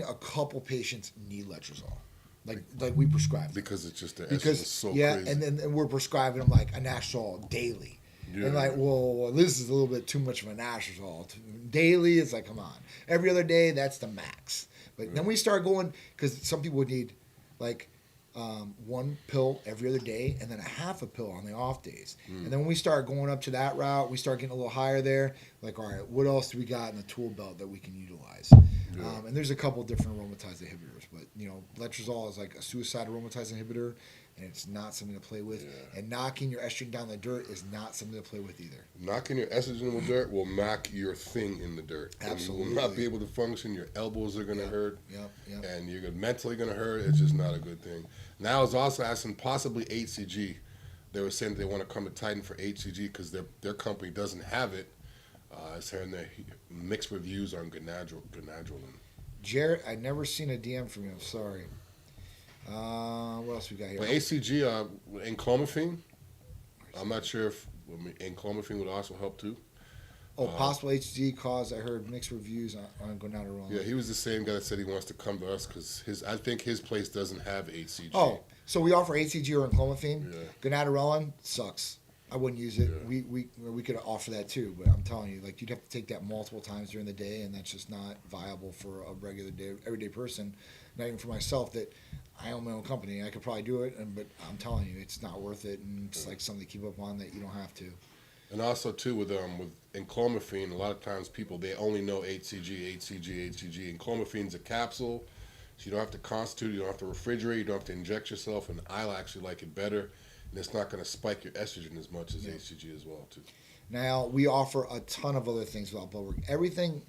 a couple patients need letrozole, like we prescribe Because it's just the estrogen because is so yeah, crazy. and then we're prescribing them like anastrozole daily. Yeah. And like, well, this is a little bit too much of an anastrozole. Daily, it's like, come on. Every other day, that's the max. But then we start going, because some people would need like one pill every other day and then a half a pill on the off days. And then when we start going up to that route, we start getting a little higher there. Like, all right, what else do we got in the tool belt that we can utilize? Yeah. And there's a couple different aromatase inhibitors. But, letrozole is like a suicide aromatase inhibitor. And it's not something to play with. Yeah. And knocking your estrogen down the dirt is not something to play with either. Knocking your estrogen in the dirt will knock your thing in the dirt. Absolutely. And you will not be able to function. Your elbows are going to hurt. Yep. And you're mentally going to hurt. It's just not a good thing. Now I was also asking possibly HCG. They were saying that they want to come to Titan for HCG because their company doesn't have it. I was hearing their mixed reviews on Ganadrolin. Jarrett, I've never seen a DM from you. I'm sorry. What else we got here? But HCG, enclomiphene, I'm not sure if enclomiphene would also help too. Possible HG cause. I heard mixed reviews on Gonadorolone. Yeah, he was the same guy that said he wants to come to us because I think his place doesn't have HCG. Oh, so we offer HCG or enclomiphene. Yeah. Gonadorolone sucks. I wouldn't use it. Yeah. We could offer that too, but I'm telling you, like you'd have to take that multiple times during the day, and that's just not viable for a regular day, everyday person. Not even for myself that I own my own company. I could probably do it, but I'm telling you, it's not worth it, and it's like something to keep up on that you don't have to. And also too with enclomiphene, a lot of times people they only know HCG. Enclomiphene's a capsule, so you don't have to constitute, you don't have to refrigerate, you don't have to inject yourself, and I actually like it better, and it's not going to spike your estrogen as much as HCG as well too. Now we offer a ton of other things without blood work. Everything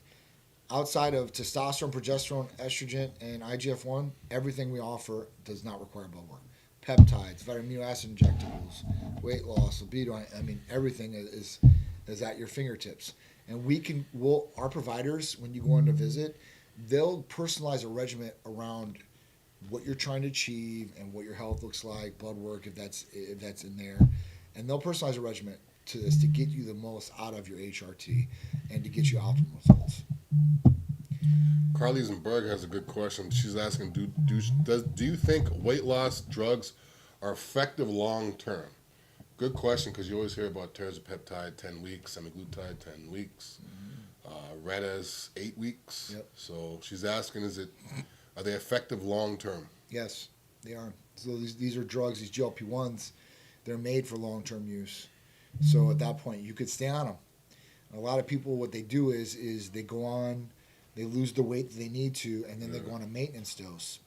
outside of testosterone, progesterone, estrogen, and IGF-1, everything we offer does not require blood work. Peptides, vitamin amino acid injectables, weight loss, libido. I mean, everything is at your fingertips. And our providers, when you go on to visit, they'll personalize a regimen around what you're trying to achieve and what your health looks like, blood work if that's in there, and they'll personalize a regimen to this to get you the most out of your HRT and to get you optimal results. Carly Berg has a good question. She's asking, do you think weight loss drugs are effective long term? Good question, because you always hear about tirzepatide 10 weeks, semaglutide 10 weeks, Retta's 8 weeks. Yep. So she's asking, are they effective long term? Yes, they are. So these are drugs, these GLP-1s, they're made for long-term use. So at that point, you could stay on them. A lot of people, what they do is they go on, they lose the weight that they need to, and then they go on a maintenance dose.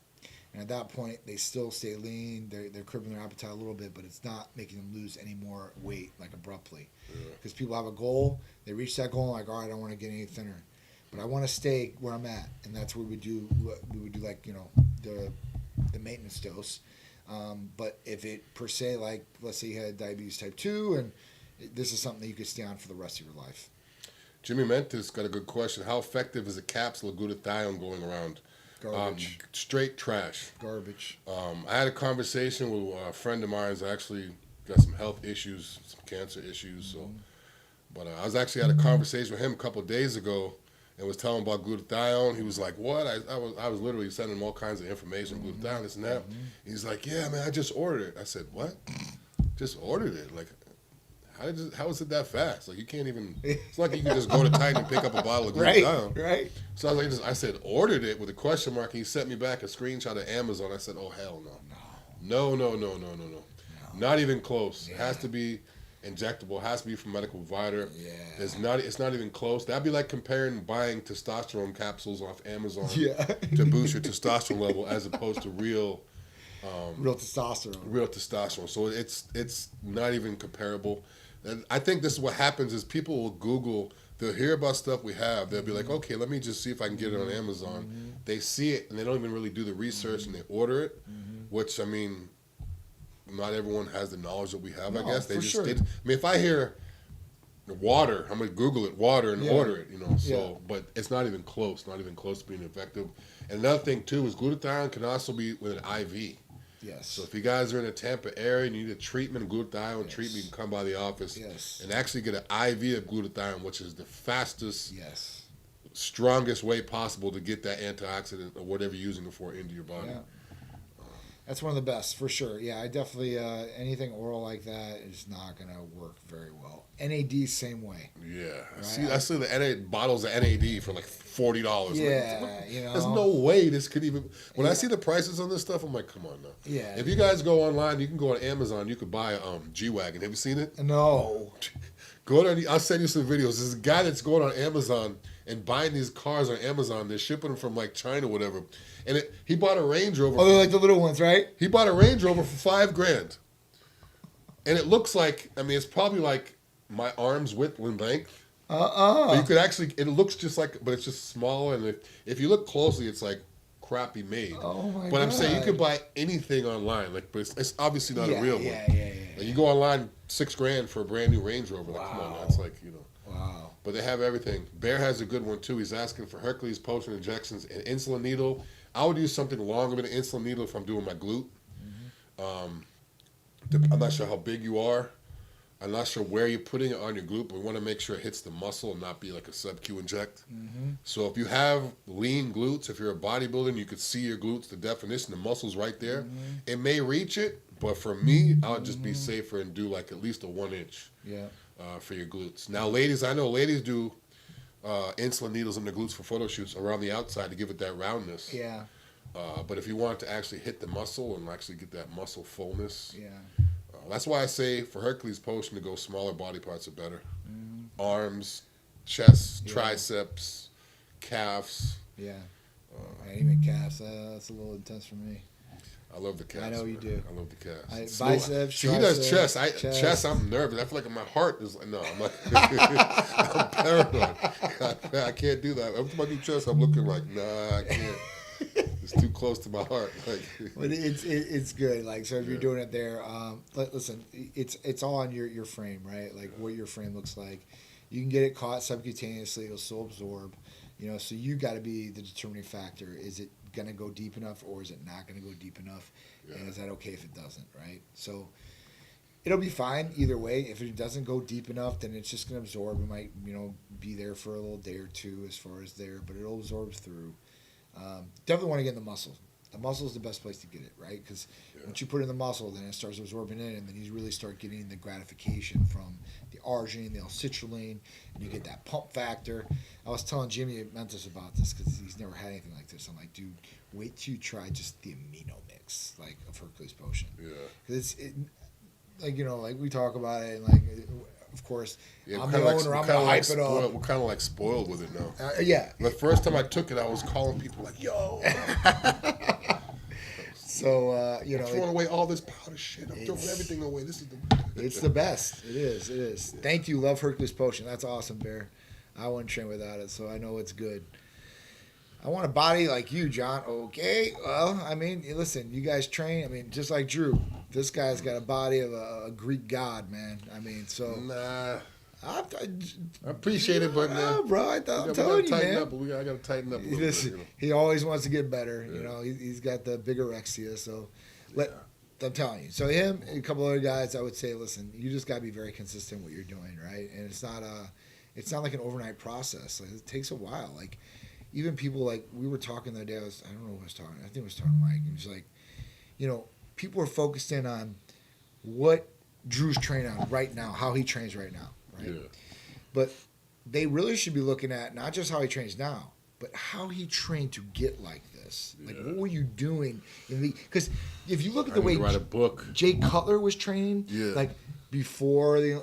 And at that point, they still stay lean. They're curbing their appetite a little bit, but it's not making them lose any more weight like abruptly. Because people have a goal, they reach that goal, and like, all right, I want to get any thinner. but I want to stay where I'm at, and that's where we would do like, you know, the maintenance dose. But if it per se, like, let's say you had diabetes type 2, and this is something that you could stay on for the rest of your life. Jimmy Mentis got a good question. How effective is a capsule of glutathione going around? Garbage. Straight trash. Garbage. I had a conversation with a friend of mine who's actually got some health issues, some cancer issues. So, but I was actually had a conversation with him a couple of days ago and was telling him about glutathione. He was like, "What?" I was literally sending him all kinds of information, glutathione, this and that. He's like, "Yeah, man, I just ordered it." I said, "What? Just ordered it? Like, how is it that fast? Like, you can't even. It's not like you can just go to Titan and pick up a bottle of glutathione." Right. So I was like, I said, ordered it with a question mark, and he sent me back a screenshot of Amazon. I said, "Oh, hell no. No. Not even close. Yeah. It has to be injectable. It has to be from a medical provider. Yeah. It's not even close. That'd be like comparing buying testosterone capsules off Amazon Yeah. to boost your testosterone level as opposed to real testosterone. So it's not even comparable. And I think this is what happens is people will Google, they'll hear about stuff we have, they'll be like, okay, let me just see if I can get it on Amazon. They see it and they don't even really do the research and they order it, which, I mean, not everyone has the knowledge that we have, I guess. They just did. I mean, if I hear water, I'm going to Google it, water, and order it, you know. So, but it's not even close to being effective. And another thing, too, is glutathione can also be with an IV. Yes. So if you guys are in the Tampa area and you need a treatment, glutathione treatment, you can come by the office and actually get an IV of glutathione, which is the fastest, strongest way possible to get that antioxidant or whatever you're using it for into your body. Yeah. That's one of the best, for sure. Yeah, I definitely, anything oral like that is not going to work very well. NAD, same way. Yeah. Right? I see the NAD bottles of NAD for like $40. Yeah, like, you know. There's no way this could even... When I see the prices on this stuff, I'm like, come on now. Yeah. If you guys go online, you can go on Amazon, you could buy a G-Wagon. Have you seen it? No. Go on, I'll send you some videos. There's a guy that's going on Amazon and buying these cars on Amazon. They're shipping them from like China or whatever. And he bought a Range Rover. Oh, they're like the little ones, right? He bought a Range Rover for $5,000. And it looks like, I mean, it's probably like my arm's width and length. But you could actually, it looks just like, but it's just smaller. And if you look closely, it's like crappy made. Oh my God. But I'm saying you could buy anything online. Like, but it's obviously not a real one. Yeah. Like you go online, $6,000 for a brand new Range Rover. Like, come on, man. It's like, you know. Wow. But they have everything. Bear has a good one too. He's asking for Hercules potion injections and insulin needle. I would use something longer than an insulin needle if I'm doing my glute. I'm not sure how big you are. I'm not sure where you're putting it on your glute, but we want to make sure it hits the muscle and not be like a sub-Q inject. So if you have lean glutes, if you're a bodybuilder and you could see your glutes, the definition, the muscle's right there. It may reach it, but for me, I would just be safer and do like at least a 1 inch for your glutes. Now, ladies, I know ladies do insulin needles in the glutes for photo shoots around the outside to give it that roundness. Yeah. But if you want to actually hit the muscle and actually get that muscle fullness, Yeah. that's why I say for Hercules potion to go smaller body parts are better. Arms, chest, triceps, calves. Yeah. And even calves, that's a little intense for me. I love the calves. I know you do. I love the calves. Biceps, See, he does chest. triceps. Chest, I'm nervous. I feel like my heart is like, no, I'm like, I'm paranoid. I can't do that. Every time I do chest, I'm looking like, nah, I can't. It's too close to my heart. Like, but it's good. Like, so if you're doing it there, listen, it's all on your frame, right? Like what your frame looks like. You can get it caught subcutaneously. It'll still absorb. You know, so you got to be the determining factor. Is it going to go deep enough or is it not going to go deep enough? And is that okay if it doesn't, right? So it'll be fine either way. If it doesn't go deep enough, then it's just going to absorb. It might, be there for a little day or two as far as there, but it'll absorb through. Definitely want to get in the muscle. The muscle is the best place to get it, right? Because once you put it in the muscle, then it starts absorbing in, and then you really start getting the gratification from the arginine, the L-citrulline, and you get that pump factor. I was telling Jimmy Mentis about this because he's never had anything like this. I'm like, dude, wait till you try just the amino mix, like of Hercules potion. yeah. Because like we talk about it, and like, of course, I'm the owner. I'm gonna hype it up. We're kind of like spoiled with it now. Yeah. The first time I took it, I was calling people like, "Yo." So I'm throwing away all this powder shit. I'm throwing everything away. This is it's the best. It is. It is. Thank you. Love Hercules potion. That's awesome, Bear. I wouldn't train without it, so I know it's good. I want a body like you, John. Okay, well, I mean, listen, you guys train. I mean, just like Drew, this guy's got a body of a Greek god, man. I mean, so. Nah. I appreciate it, but bro, I'm telling you, man. I gotta tighten up a little Listen, bit. he always wants to get better. You know, he's got the bigorexia. So, I'm telling you. So him and a couple other guys, I would say, listen, you just gotta be very consistent with what you're doing, right? And it's not like an overnight process. Like, it takes a while. Like, even people like we were talking the other day. I don't know who I was talking. I think I was talking to Mike. He was like, you know, people are focused in on what Drew's training on right now, how he trains right now. Right? Yeah. But they really should be looking at not just how he trains now, but how he trained to get like this. Like, what were you doing? Because if you look at the way write a book. Jay Cutler was training, like before he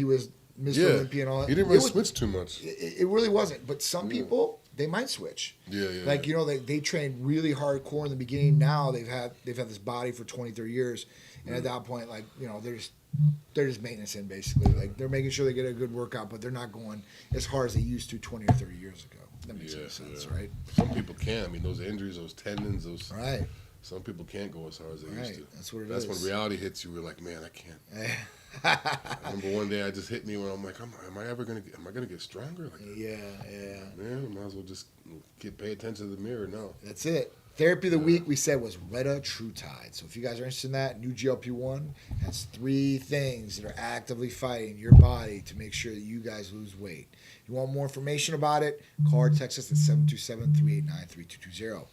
was Mr. Olympia and all that. He didn't really switch too much. It really wasn't. But some people, they might switch. Like, you know, they trained really hardcore in the beginning. Now they've had this body for 20, 30 years. And at that point, like, you know, they're just maintenance in, basically. Like, they're making sure they get a good workout, but they're not going as hard as they used to 20 or 30 years ago. That makes sense, right? Some people can't. I mean, those injuries, those tendons, Right. Some people can't go as hard as they used to. That's what it is. That's when reality hits you. We're like, man, I can't. I remember one day I just hit me when I'm like, am I gonna get stronger? Like, man, might as well just pay attention to the mirror now. That's it. Therapy of the week we said was Retatrutide. So if you guys are interested in that, new GLP-1 has 3 things that are actively fighting your body to make sure that you guys lose weight. If you want more information about it, call or text us at 727-389-3220.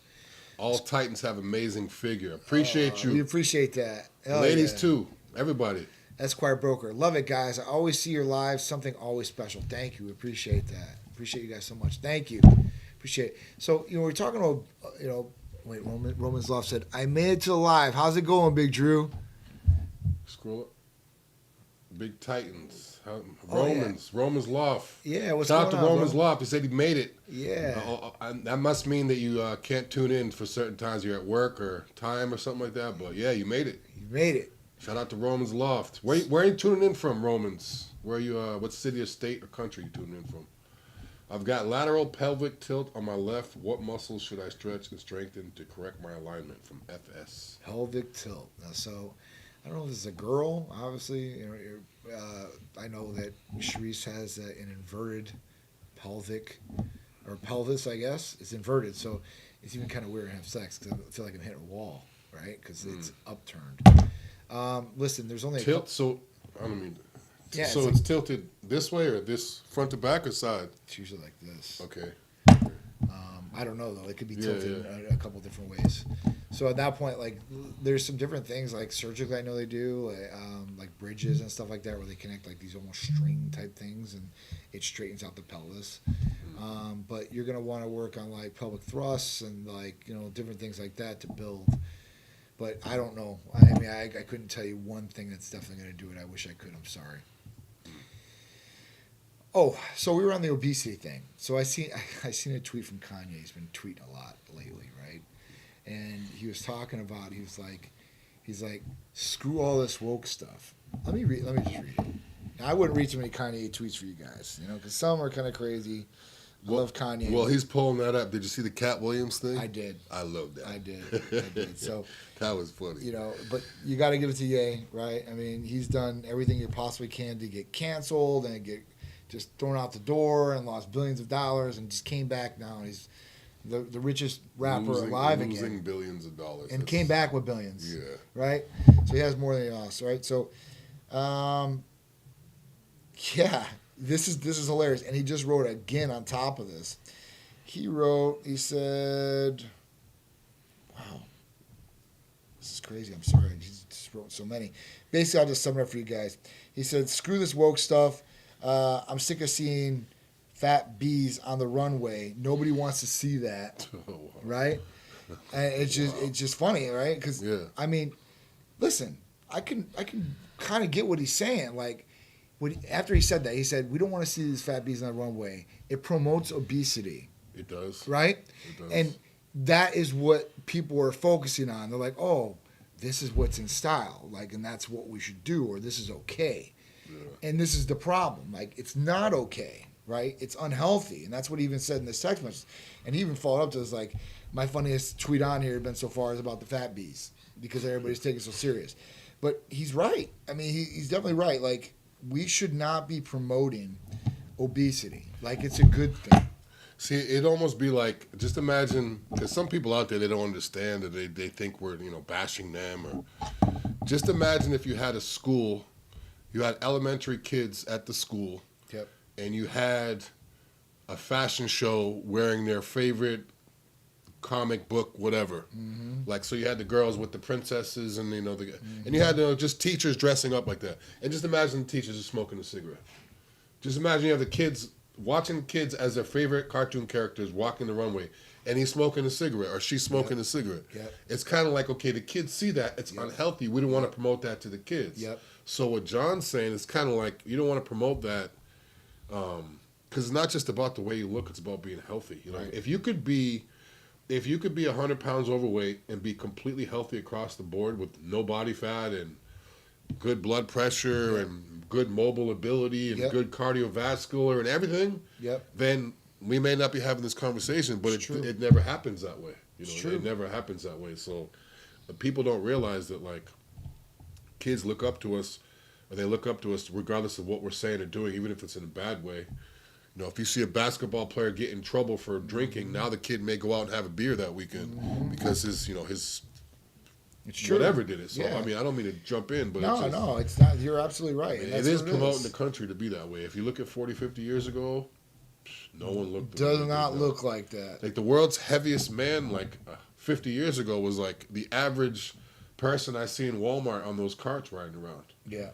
All Titans have amazing figure. Appreciate you. We appreciate that. Ladies too. Everybody. Esquire Broker. Love it, guys. I always see your lives. Something always special. Thank you. We appreciate that. Appreciate you guys so much. Thank you. Appreciate it. So, we're talking about, wait, Roman's Loft said, I made it to the live. How's it going, Big Dru? Scroll up. Big Titans. Roman's Loft. Yeah, what's Shout going out to on, Roman's bro? Loft. He said he made it. Yeah. That must mean that you can't tune in for certain times. You're at work or time or something like that. But yeah, you made it. You made it. Shout out to Roman's Loft. Where are you tuning in from, Romans? Where are you? What city or state or country you tuning in from? I've got lateral pelvic tilt on my left. What muscles should I stretch and strengthen to correct my alignment? From FS. Pelvic tilt. So, I don't know if this is a girl. Obviously, I know that Sharice has an inverted pelvic or pelvis. I guess it's inverted, so it's even kind of weird to have sex because I feel like I'm hitting a wall, right? Because it's upturned. Listen, there's only tilt. So I don't mean. Yeah, so it's tilted this way or this front to back or side? It's usually like this. Okay. I don't know though. It could be tilted in a couple different ways. So at that point, like, there's some different things like surgically. I know they do like bridges and stuff like that where they connect like these almost string type things and it straightens out the pelvis. But you're gonna want to work on like pelvic thrusts and like different things like that to build. But I don't know. I mean, I couldn't tell you one thing that's definitely going to do it. I wish I could. I'm sorry. Oh, so we were on the obesity thing. So I seen a tweet from Kanye. He's been tweeting a lot lately, right? And he was talking about. He's like, screw all this woke stuff. Let me just read it. Now, I wouldn't read too many Kanye tweets for you guys, because some are kind of crazy. I love Kanye. Well, he's pulling that up. Did you see the Cat Williams thing? I did. I love that. I did. So that was funny. But you got to give it to Ye, right? I mean, he's done everything he possibly can to get canceled and get just thrown out the door and lost billions of dollars and just came back now. He's the richest rapper alive again. Losing billions of dollars. And came back with billions. Yeah. Right? So he has more than he lost, right? So, yeah. This is hilarious. And he just wrote again on top of this. He said, wow, this is crazy. I'm sorry. He just wrote so many. Basically, I'll just sum it up for you guys. He said, screw this woke stuff. I'm sick of seeing fat bees on the runway. Nobody wants to see that. Oh, wow. Right? And it's just funny, right? Because, I mean, listen, I can kind of get what he's saying. Like, after he said that, he said, we don't want to see these fat bees on the runway. It promotes obesity. It does. Right? It does. And that is what people are focusing on. They're like, oh, this is what's in style. Like, and that's what we should do, or this is okay. Yeah. And this is the problem. Like, it's not okay. right? It's unhealthy. And that's what he even said in this text message. And he even followed up to us like, my funniest tweet on here been so far is about the fat bees because everybody's taking it so serious. But he's right. I mean, he's definitely right. Like, we should not be promoting obesity. Like, it's a good thing. See, it'd almost be like, just imagine, because some people out there, they don't understand, or they think we're, bashing them. Or just imagine if you had a school, you had elementary kids at the school, Yep. and you had a fashion show wearing their favorite comic book, whatever. Mm-hmm. Like, so you had the girls with the princesses, and and you had just teachers dressing up like that. And just imagine the teachers just smoking a cigarette. Just imagine you have the kids watching kids as their favorite cartoon characters walking the runway, and he's smoking a cigarette or she's smoking a cigarette. Yep. It's kind of like, okay, the kids see that. It's unhealthy. We don't want to promote that to the kids. Yep. So what John's saying is kind of like, you don't want to promote that because it's not just about the way you look. It's about being healthy. Right. If you could be 100 pounds overweight and be completely healthy across the board with no body fat and good blood pressure and good mobile ability and good cardiovascular and everything, then we may not be having this conversation, but it never happens that way. It never happens that way. So people don't realize that, like, kids look up to us, or they look up to us regardless of what we're saying or doing, even if it's in a bad way. If you see a basketball player get in trouble for drinking, now the kid may go out and have a beer that weekend because his It's true. whatever did it. So, I mean, I don't mean to jump in, but it's not. You're absolutely right. It is promoting the country to be that way. If you look at 40, 50 years ago, no one looked. Does not look like that. Like the world's heaviest man, 50 years ago, was like the average person I see in Walmart on those carts riding around. Yeah.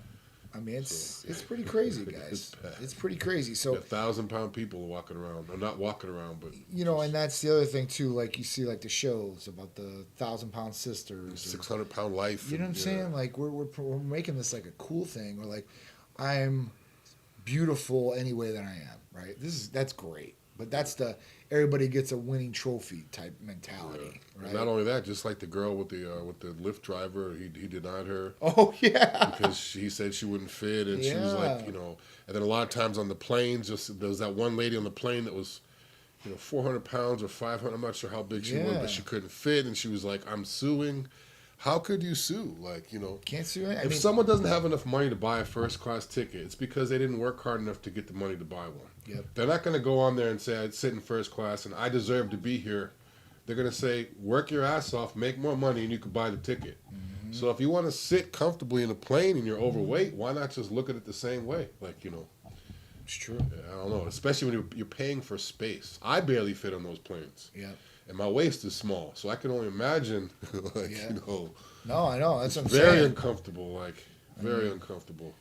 I mean, it's pretty crazy, guys. It's pretty crazy. So 1,000-pound people walking around, or not walking around, but and that's the other thing too. Like you see, like the shows about the 1,000-pound sisters, 600-pound life. You know what I'm saying? Like we're making this like a cool thing. We're like, I'm beautiful any way that I am. Right? That's great. But that's the everybody gets a winning trophy type mentality, right? And not only that, just like the girl with the Lyft driver, he denied her. Oh yeah, because he said she wouldn't fit, and she was like, And then a lot of times on the planes, there was that one lady on the plane that was, 400 pounds or 500. I'm not sure how big she was, but she couldn't fit, and she was like, "I'm suing." How could you sue? Can't sue. If someone doesn't have enough money to buy a first class ticket, it's because they didn't work hard enough to get the money to buy one. Yep. They're not going to go on there and say, "I'd sit in first class and I deserve to be here." They're going to say, "Work your ass off, make more money, and you can buy the ticket." Mm-hmm. So if you want to sit comfortably in a plane and you're overweight, why not just look at it the same way? It's true. I don't know, especially when you're paying for space. I barely fit on those planes. Yeah. And my waist is small, so I can only imagine, No, I know. That's what I'm very saying. uncomfortable, very uncomfortable.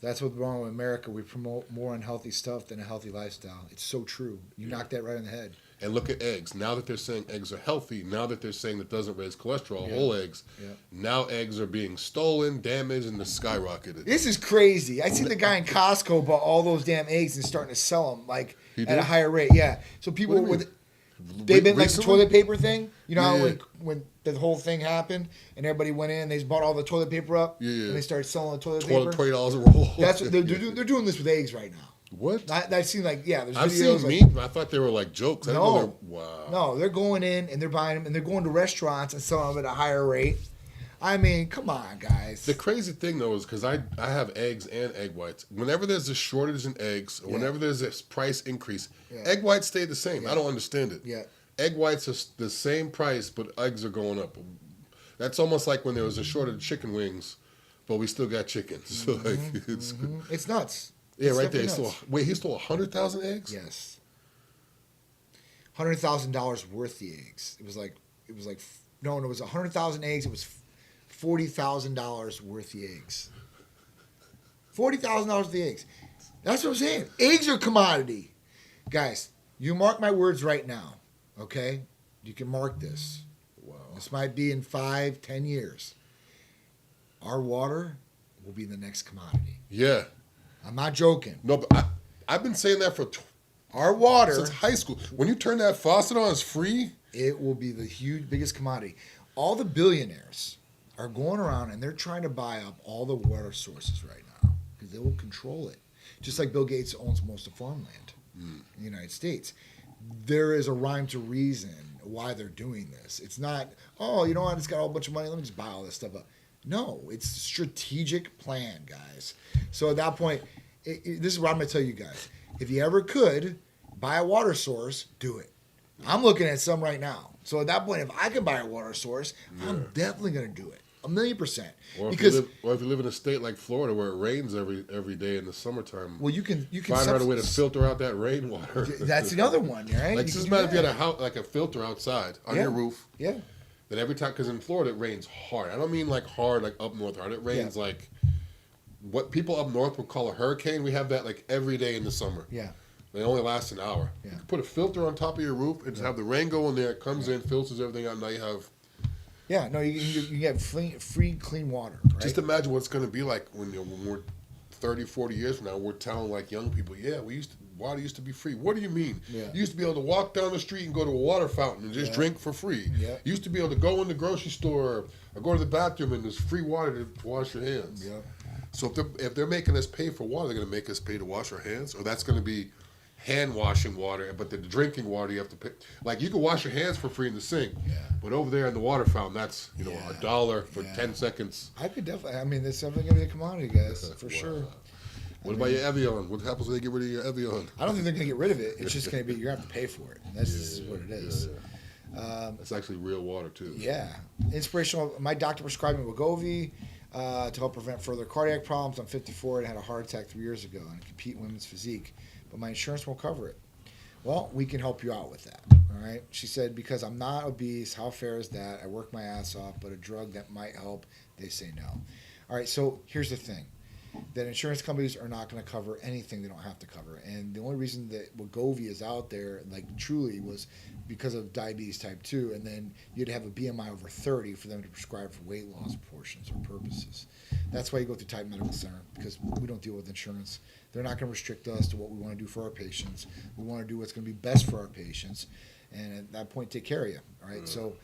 That's what's wrong with America. We promote more unhealthy stuff than a healthy lifestyle. It's so true. You knocked that right on the head. And look at eggs. Now that they're saying eggs are healthy, now that they're saying that doesn't raise cholesterol, whole eggs, now eggs are being stolen, damaged, and they're skyrocketed. This is crazy. I see the guy in Costco bought all those damn eggs and starting to sell them at a higher rate. Yeah. So people they've been like the toilet paper thing. You know how when the whole thing happened and everybody went in, they just bought all the toilet paper up, and they started selling the toilet paper. $20 a roll. That's what they're doing this with eggs right now. What? I've seen there's videos. I've seen meat. I thought they were like jokes. No, wow. No, they're going in and they're buying them and they're going to restaurants and selling them at a higher rate. I mean, come on, guys. The crazy thing though is because I have eggs and egg whites. Whenever there's a shortage in eggs, or whenever there's a price increase, egg whites stay the same. I don't understand it. Yeah. Egg whites are the same price, but eggs are going up. That's almost like when there was a shortage of chicken wings, but we still got chicken. So it's nuts. Yeah, right there. He stole 100,000 eggs? Yes. $100,000 worth the eggs. It was $100,000 eggs. It was $40,000 worth the eggs. $40,000 worth the eggs. That's what I'm saying. Eggs are commodity. Guys, you mark my words right now, okay? You can mark this. Wow. This might be in 5-10 years. Our water will be the next commodity. Yeah. I'm not joking. No, but I've been saying that for our water since high school. When you turn that faucet on, it's free. It will be the biggest commodity. All the billionaires are going around and they're trying to buy up all the water sources right now because they will control it. Just like Bill Gates owns most of farmland. in the United States. There is a rhyme to reason why they're doing this. It's not, oh, you know what, it's got a whole bunch of money, let me just buy all this stuff up. No, it's a strategic plan, guys. So at that point, this is what I'm going to tell you guys. If you ever could buy a water source, do it. I'm looking at some right now. So at that point, if I can buy a water source, I'm definitely going to do it. 1,000,000%. Or if you live in a state like Florida where it rains every day in the summertime, well, you can find out a way to filter out that rainwater. That's another one, right? Like, just imagine if you had a house, like a filter outside on your roof. Yeah. That every time, because in Florida it rains hard. I don't mean like hard, like up north hard. It rains like what people up north would call a hurricane. We have that like every day in the summer. Yeah. They only last an hour. Yeah. You can put a filter on top of your roof and just have the rain go in there. It comes in, filters everything out. Now you have. Yeah, no, you get free, clean water. Right? Just imagine what it's going to be like when we're 30, 40 years from now. We're telling like young people, water used to be free. What do you mean? Yeah. You used to be able to walk down the street and go to a water fountain and just drink for free. Yeah. You used to be able to go in the grocery store or go to the bathroom and there's free water to wash your hands. Yeah. So if they're making us pay for water, they're going to make us pay to wash our hands, or that's going to be hand washing water, but the drinking water you have to pay. Like, you can wash your hands for free in the sink, but over there in the water fountain, that's $1 for 10 seconds. I could definitely. I mean, there's definitely gonna be a commodity, guys, for sure. What about your Evian? What happens when they get rid of your Evian? I don't think they're gonna get rid of it. It's just gonna be, you're gonna have to pay for it. And that's just what it is. It's actually real water too. Yeah, inspirational. My doctor prescribed me Wegovy to help prevent further cardiac problems. I'm 54 and had a heart attack 3 years ago, and I compete in women's physique, but my insurance won't cover it. Well, we can help you out with that, all right? She said, because I'm not obese, how fair is that? I work my ass off, but a drug that might help, they say no. All right, so here's the thing, that insurance companies are not going to cover anything they don't have to cover. And the only reason that Wegovy is out there, like truly, was because of diabetes type 2, and then you'd have a BMI over 30 for them to prescribe for weight loss portions or purposes. That's why you go through Titan Medical Center, because we don't deal with insurance. They're not going to restrict us to what we want to do for our patients. We want to do what's going to be best for our patients, and at that point, take care of you. All right, so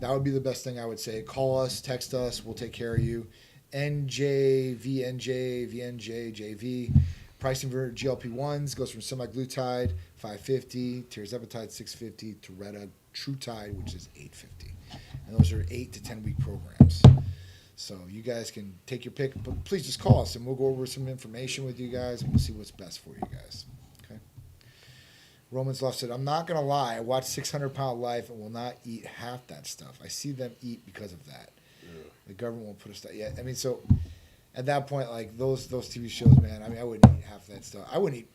that would be the best thing I would say. Call us, text us, we'll take care of you. NJ, VNJ, VNJ, JV. Pricing for GLP-1s goes from semaglutide, $550, tirzepatide, $650, to retatrutide, which is $850. And those are 8 to 10 week programs. So you guys can take your pick, but please just call us and we'll go over some information with you guys and we'll see what's best for you guys. Okay. Romans Love said, I'm not going to lie. I watch 600 Pound Life and will not eat half that stuff. I see them eat because of that. Yeah. The government won't put us that yet. I mean, so at that point, like those TV shows, man, I mean, I wouldn't eat half that stuff. I wouldn't eat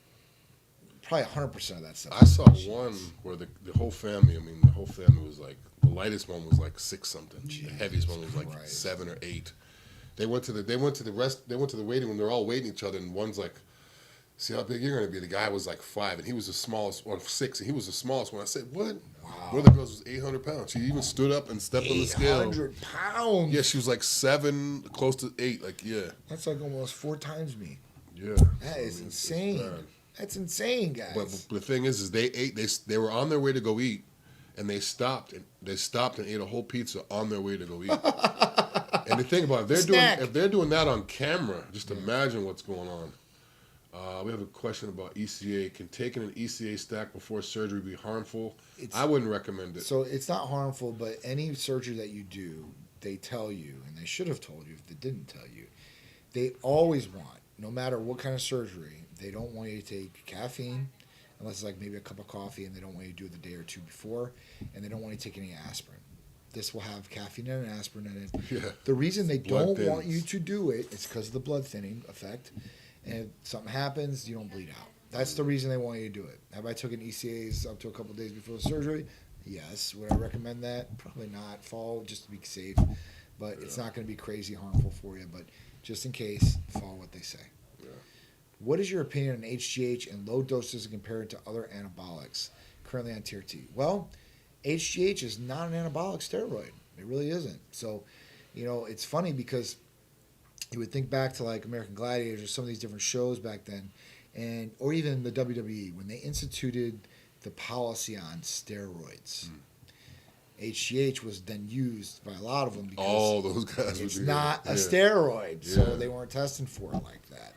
probably 100% of that stuff. I saw one where the whole family was like, the lightest one was like 6 something. The heaviest one was like 7 or 8. They went to the waiting room. They're all waiting each other, and one's like, "See how big you're gonna be." The guy was like 5, and he was the smallest, or 6, and he was the smallest one. I said, "What?" Wow. One of the girls was 800 pounds. She even stood up and stepped on the scale. 800 pounds. Yeah, she was like 7, close to 8. Like, yeah. That's like almost 4 times me. Yeah. That is insane. That's insane, guys. But the thing is they ate. They were on their way to go eat, and they stopped and ate a whole pizza on their way to go eat. And the thing about it, if they're doing that on camera, just imagine what's going on. We have a question about ECA. Can taking an ECA stack before surgery be harmful? I wouldn't recommend it. So it's not harmful, but any surgery that you do, they tell you, and they should have told you if they didn't tell you, they always want, no matter what kind of surgery, they don't want you to take caffeine, unless it's like maybe a cup of coffee, and they don't want you to do it the day or two before, and they don't want you to take any aspirin. This will have caffeine and aspirin in it. Yeah. The reason they don't want you to do it is because of the blood thinning effect. And if something happens, you don't bleed out. That's the reason they want you to do it. Have I taken ECAs up to a couple of days before the surgery? Yes. Would I recommend that? Probably not. Follow just to be safe. But it's not going to be crazy harmful for you. But just in case, follow what they say. Yeah. What is your opinion on HGH and low doses compared to other anabolics currently on Tier T? Well, HGH is not an anabolic steroid. It really isn't. So, it's funny because you would think back to like American Gladiators or some of these different shows back then, or even the WWE, when they instituted the policy on steroids. HGH was then used by a lot of them because those guys it's not a steroid, so they weren't testing for it like that.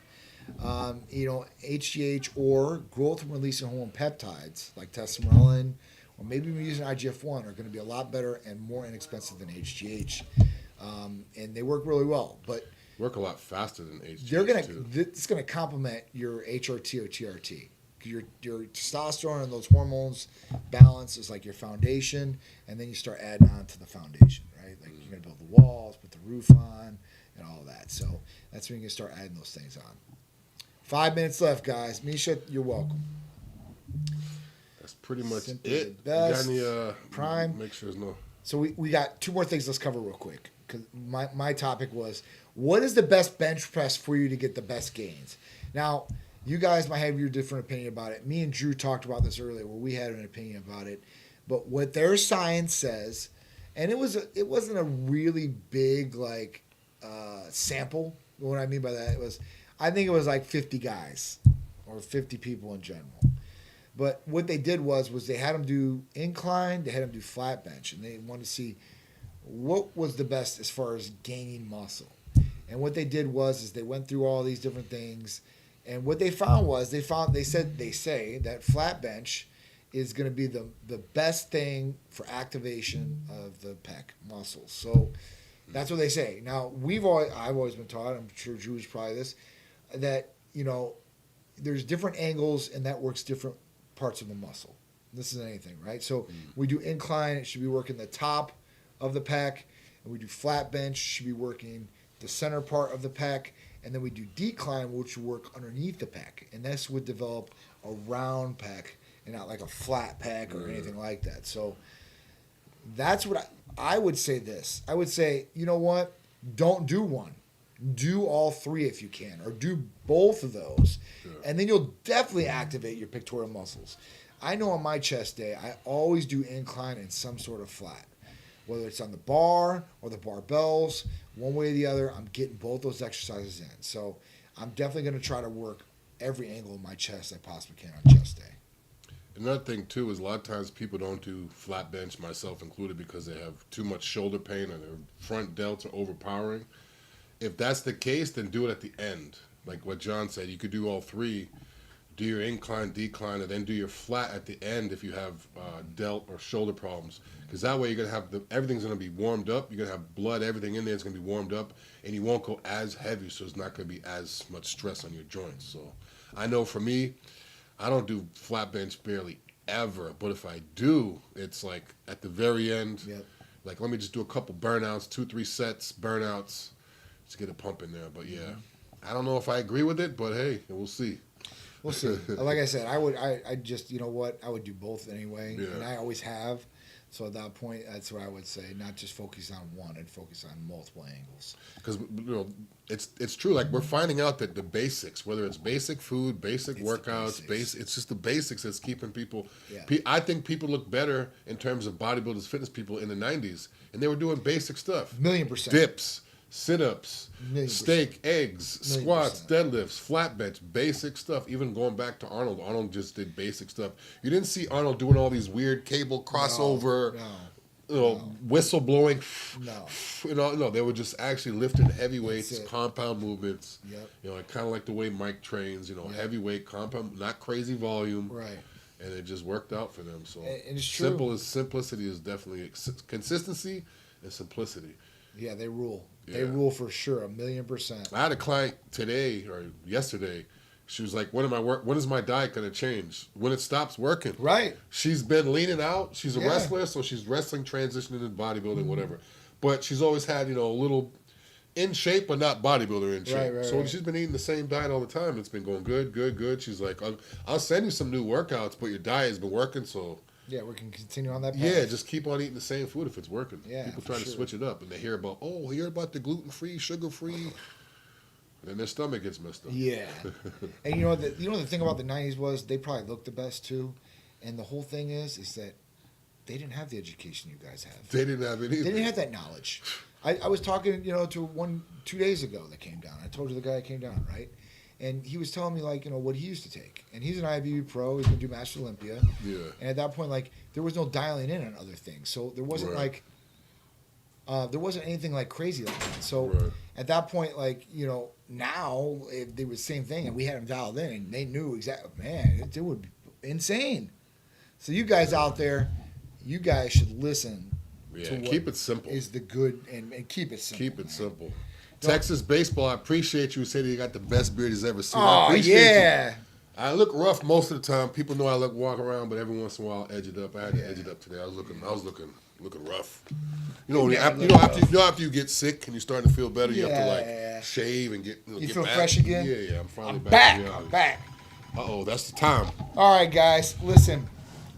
HGH or growth releasing hormone peptides like testosterone or maybe even using IGF-1 are going to be a lot better and more inexpensive than HGH. And they work really well, but work a lot faster than HGH. It's going to complement your HRT or TRT. Your testosterone and those hormones balance is like your foundation, and then you start adding on to the foundation, right? Like you're going to build the walls, put the roof on, and all that. So that's when you can start adding those things on. 5 minutes left, guys. Misha, you're welcome. That's pretty much Simply it. the best. You got any, Prime. Make sure there's no. So we got 2 more things let's cover real quick. Because my topic was, what is the best bench press for you to get the best gains? Now, you guys might have your different opinion about it. Me and Drew talked about this earlier where we had an opinion about it. But what their science says, and it wasn't a really big sample. What I mean by that was, I think it was like 50 guys or 50 people in general. But what they did was they had them do incline, they had them do flat bench, and they wanted to see what was the best as far as gaining muscle. And what they did was they went through all these different things, and what they found was they say that flat bench is going to be the best thing for activation of the pec muscles. So that's what they say. Now I've always been taught, I'm sure Drew's probably this, that there's different angles and that works different parts of the muscle. This isn't anything, right? So we do incline, it should be working the top of the pec, and we do flat bench, should be working the center part of the pec, and then we do decline, which would work underneath the pec, and this would develop a round pec and not like a flat pec or anything like that. So that's what I would say this. I would say, you know what? Don't do one. Do all 3 if you can, or do both of those, and then you'll definitely activate your pectoral muscles. I know on my chest day, I always do incline and some sort of flat. Whether it's on the bar or the barbells, one way or the other, I'm getting both those exercises in. So I'm definitely going to try to work every angle of my chest I possibly can on chest day. Another thing, too, is a lot of times people don't do flat bench, myself included, because they have too much shoulder pain or their front delts are overpowering. If that's the case, then do it at the end. Like what John said, you could do all 3. Do your incline, decline, and then do your flat at the end if you have delt or shoulder problems. Because that way you're going to have everything's going to be warmed up. You're going to have blood, everything in there is going to be warmed up, and you won't go as heavy, so it's not going to be as much stress on your joints. So I know for me, I don't do flat bench barely ever, but if I do, it's like at the very end, like let me just do a couple burnouts, 2-3 sets, burnouts, to get a pump in there. But yeah, I don't know if I agree with it, but hey, we'll see. We'll see. Like I said, I just, you know what, I would do both anyway, and I always have. So at that point, that's what I would say. Not just focus on one, and focus on multiple angles. Because it's true. Like we're finding out that the basics, whether it's basic food, basic workouts, it's just the basics that's keeping people. Yeah. I think people look better in terms of bodybuilders, fitness people in the '90s, and they were doing basic stuff. 1,000,000%. Dips, sit-ups, 1,000,000%. steak, eggs, squats, deadlifts, flat bench, basic stuff. Even going back to Arnold, Arnold just did basic stuff. You didn't see Arnold doing all these weird cable crossover, whistle blowing. No, they were just actually lifting heavy weights, compound movements. Kind of like the way Mike trains. Heavyweight, compound, not crazy volume. Right. And it just worked out for them. So and it's true. Simplicity is definitely consistency and simplicity. Yeah, they rule. Yeah. They rule for sure, 1,000,000%. I had a client today or yesterday. She was like, when is my diet going to change? When it stops working. Right. She's been leaning out. She's a wrestler, so she's wrestling, transitioning into bodybuilding, whatever. But she's always had, a little in shape, but not bodybuilder in shape. Right. She's been eating the same diet all the time. It's been going good. She's like, I'll send you some new workouts, but your diet has been working, so... Yeah, we can continue on that path. Yeah, just keep on eating the same food if it's working. Yeah, people try to switch it up, and they hear about the gluten-free, sugar-free, and then their stomach gets messed up. Yeah, and you know the thing about the '90s was they probably looked the best too, and the whole thing is that they didn't have the education you guys have. They didn't have it either. They didn't have that knowledge. I was talking, to 2 days ago that came down. I told you the guy that came down, right? And he was telling me, what he used to take. And he's an IFBB pro. He's going to do Master Olympia. Yeah. And at that point, there was no dialing in on other things. So there wasn't, there wasn't anything, crazy like that. So at that point, like, you know, now if they were the same thing and we had them dialed in and they knew exactly, man, it would be insane. So you guys out there, you guys should listen to what keep it simple. is the good and keep it simple. Keep it simple. Texas baseball, I appreciate you saying you got the best beard he's ever seen. I Oh, appreciate yeah. you. I look rough most of the time. People know I walk around, but every once in a while I'll edge it up. I had to edge it up today. I was looking rough. You know, after you get sick and you're starting to feel better, you have to like shave and get You get feel back. fresh again? Yeah, I'm finally I'm back. back. to reality. I'm back. Uh-oh, that's the time. All right, guys, listen.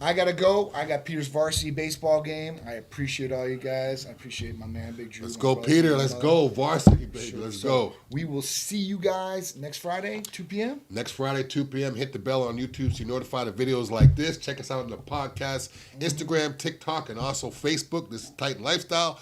I got to go. I got Peter's varsity baseball game. I appreciate all you guys. I appreciate my man, Big Dru. Let's my go, brother, Peter. my Let's brother. go. Varsity, baby. Sure. Let's So go. We will see you guys next Friday, 2 p.m. Next Friday, 2 p.m. Hit the bell on YouTube so you're notified of videos like this. Check us out on the podcast, Instagram, TikTok, and also Facebook. This is Titan Lifestyle.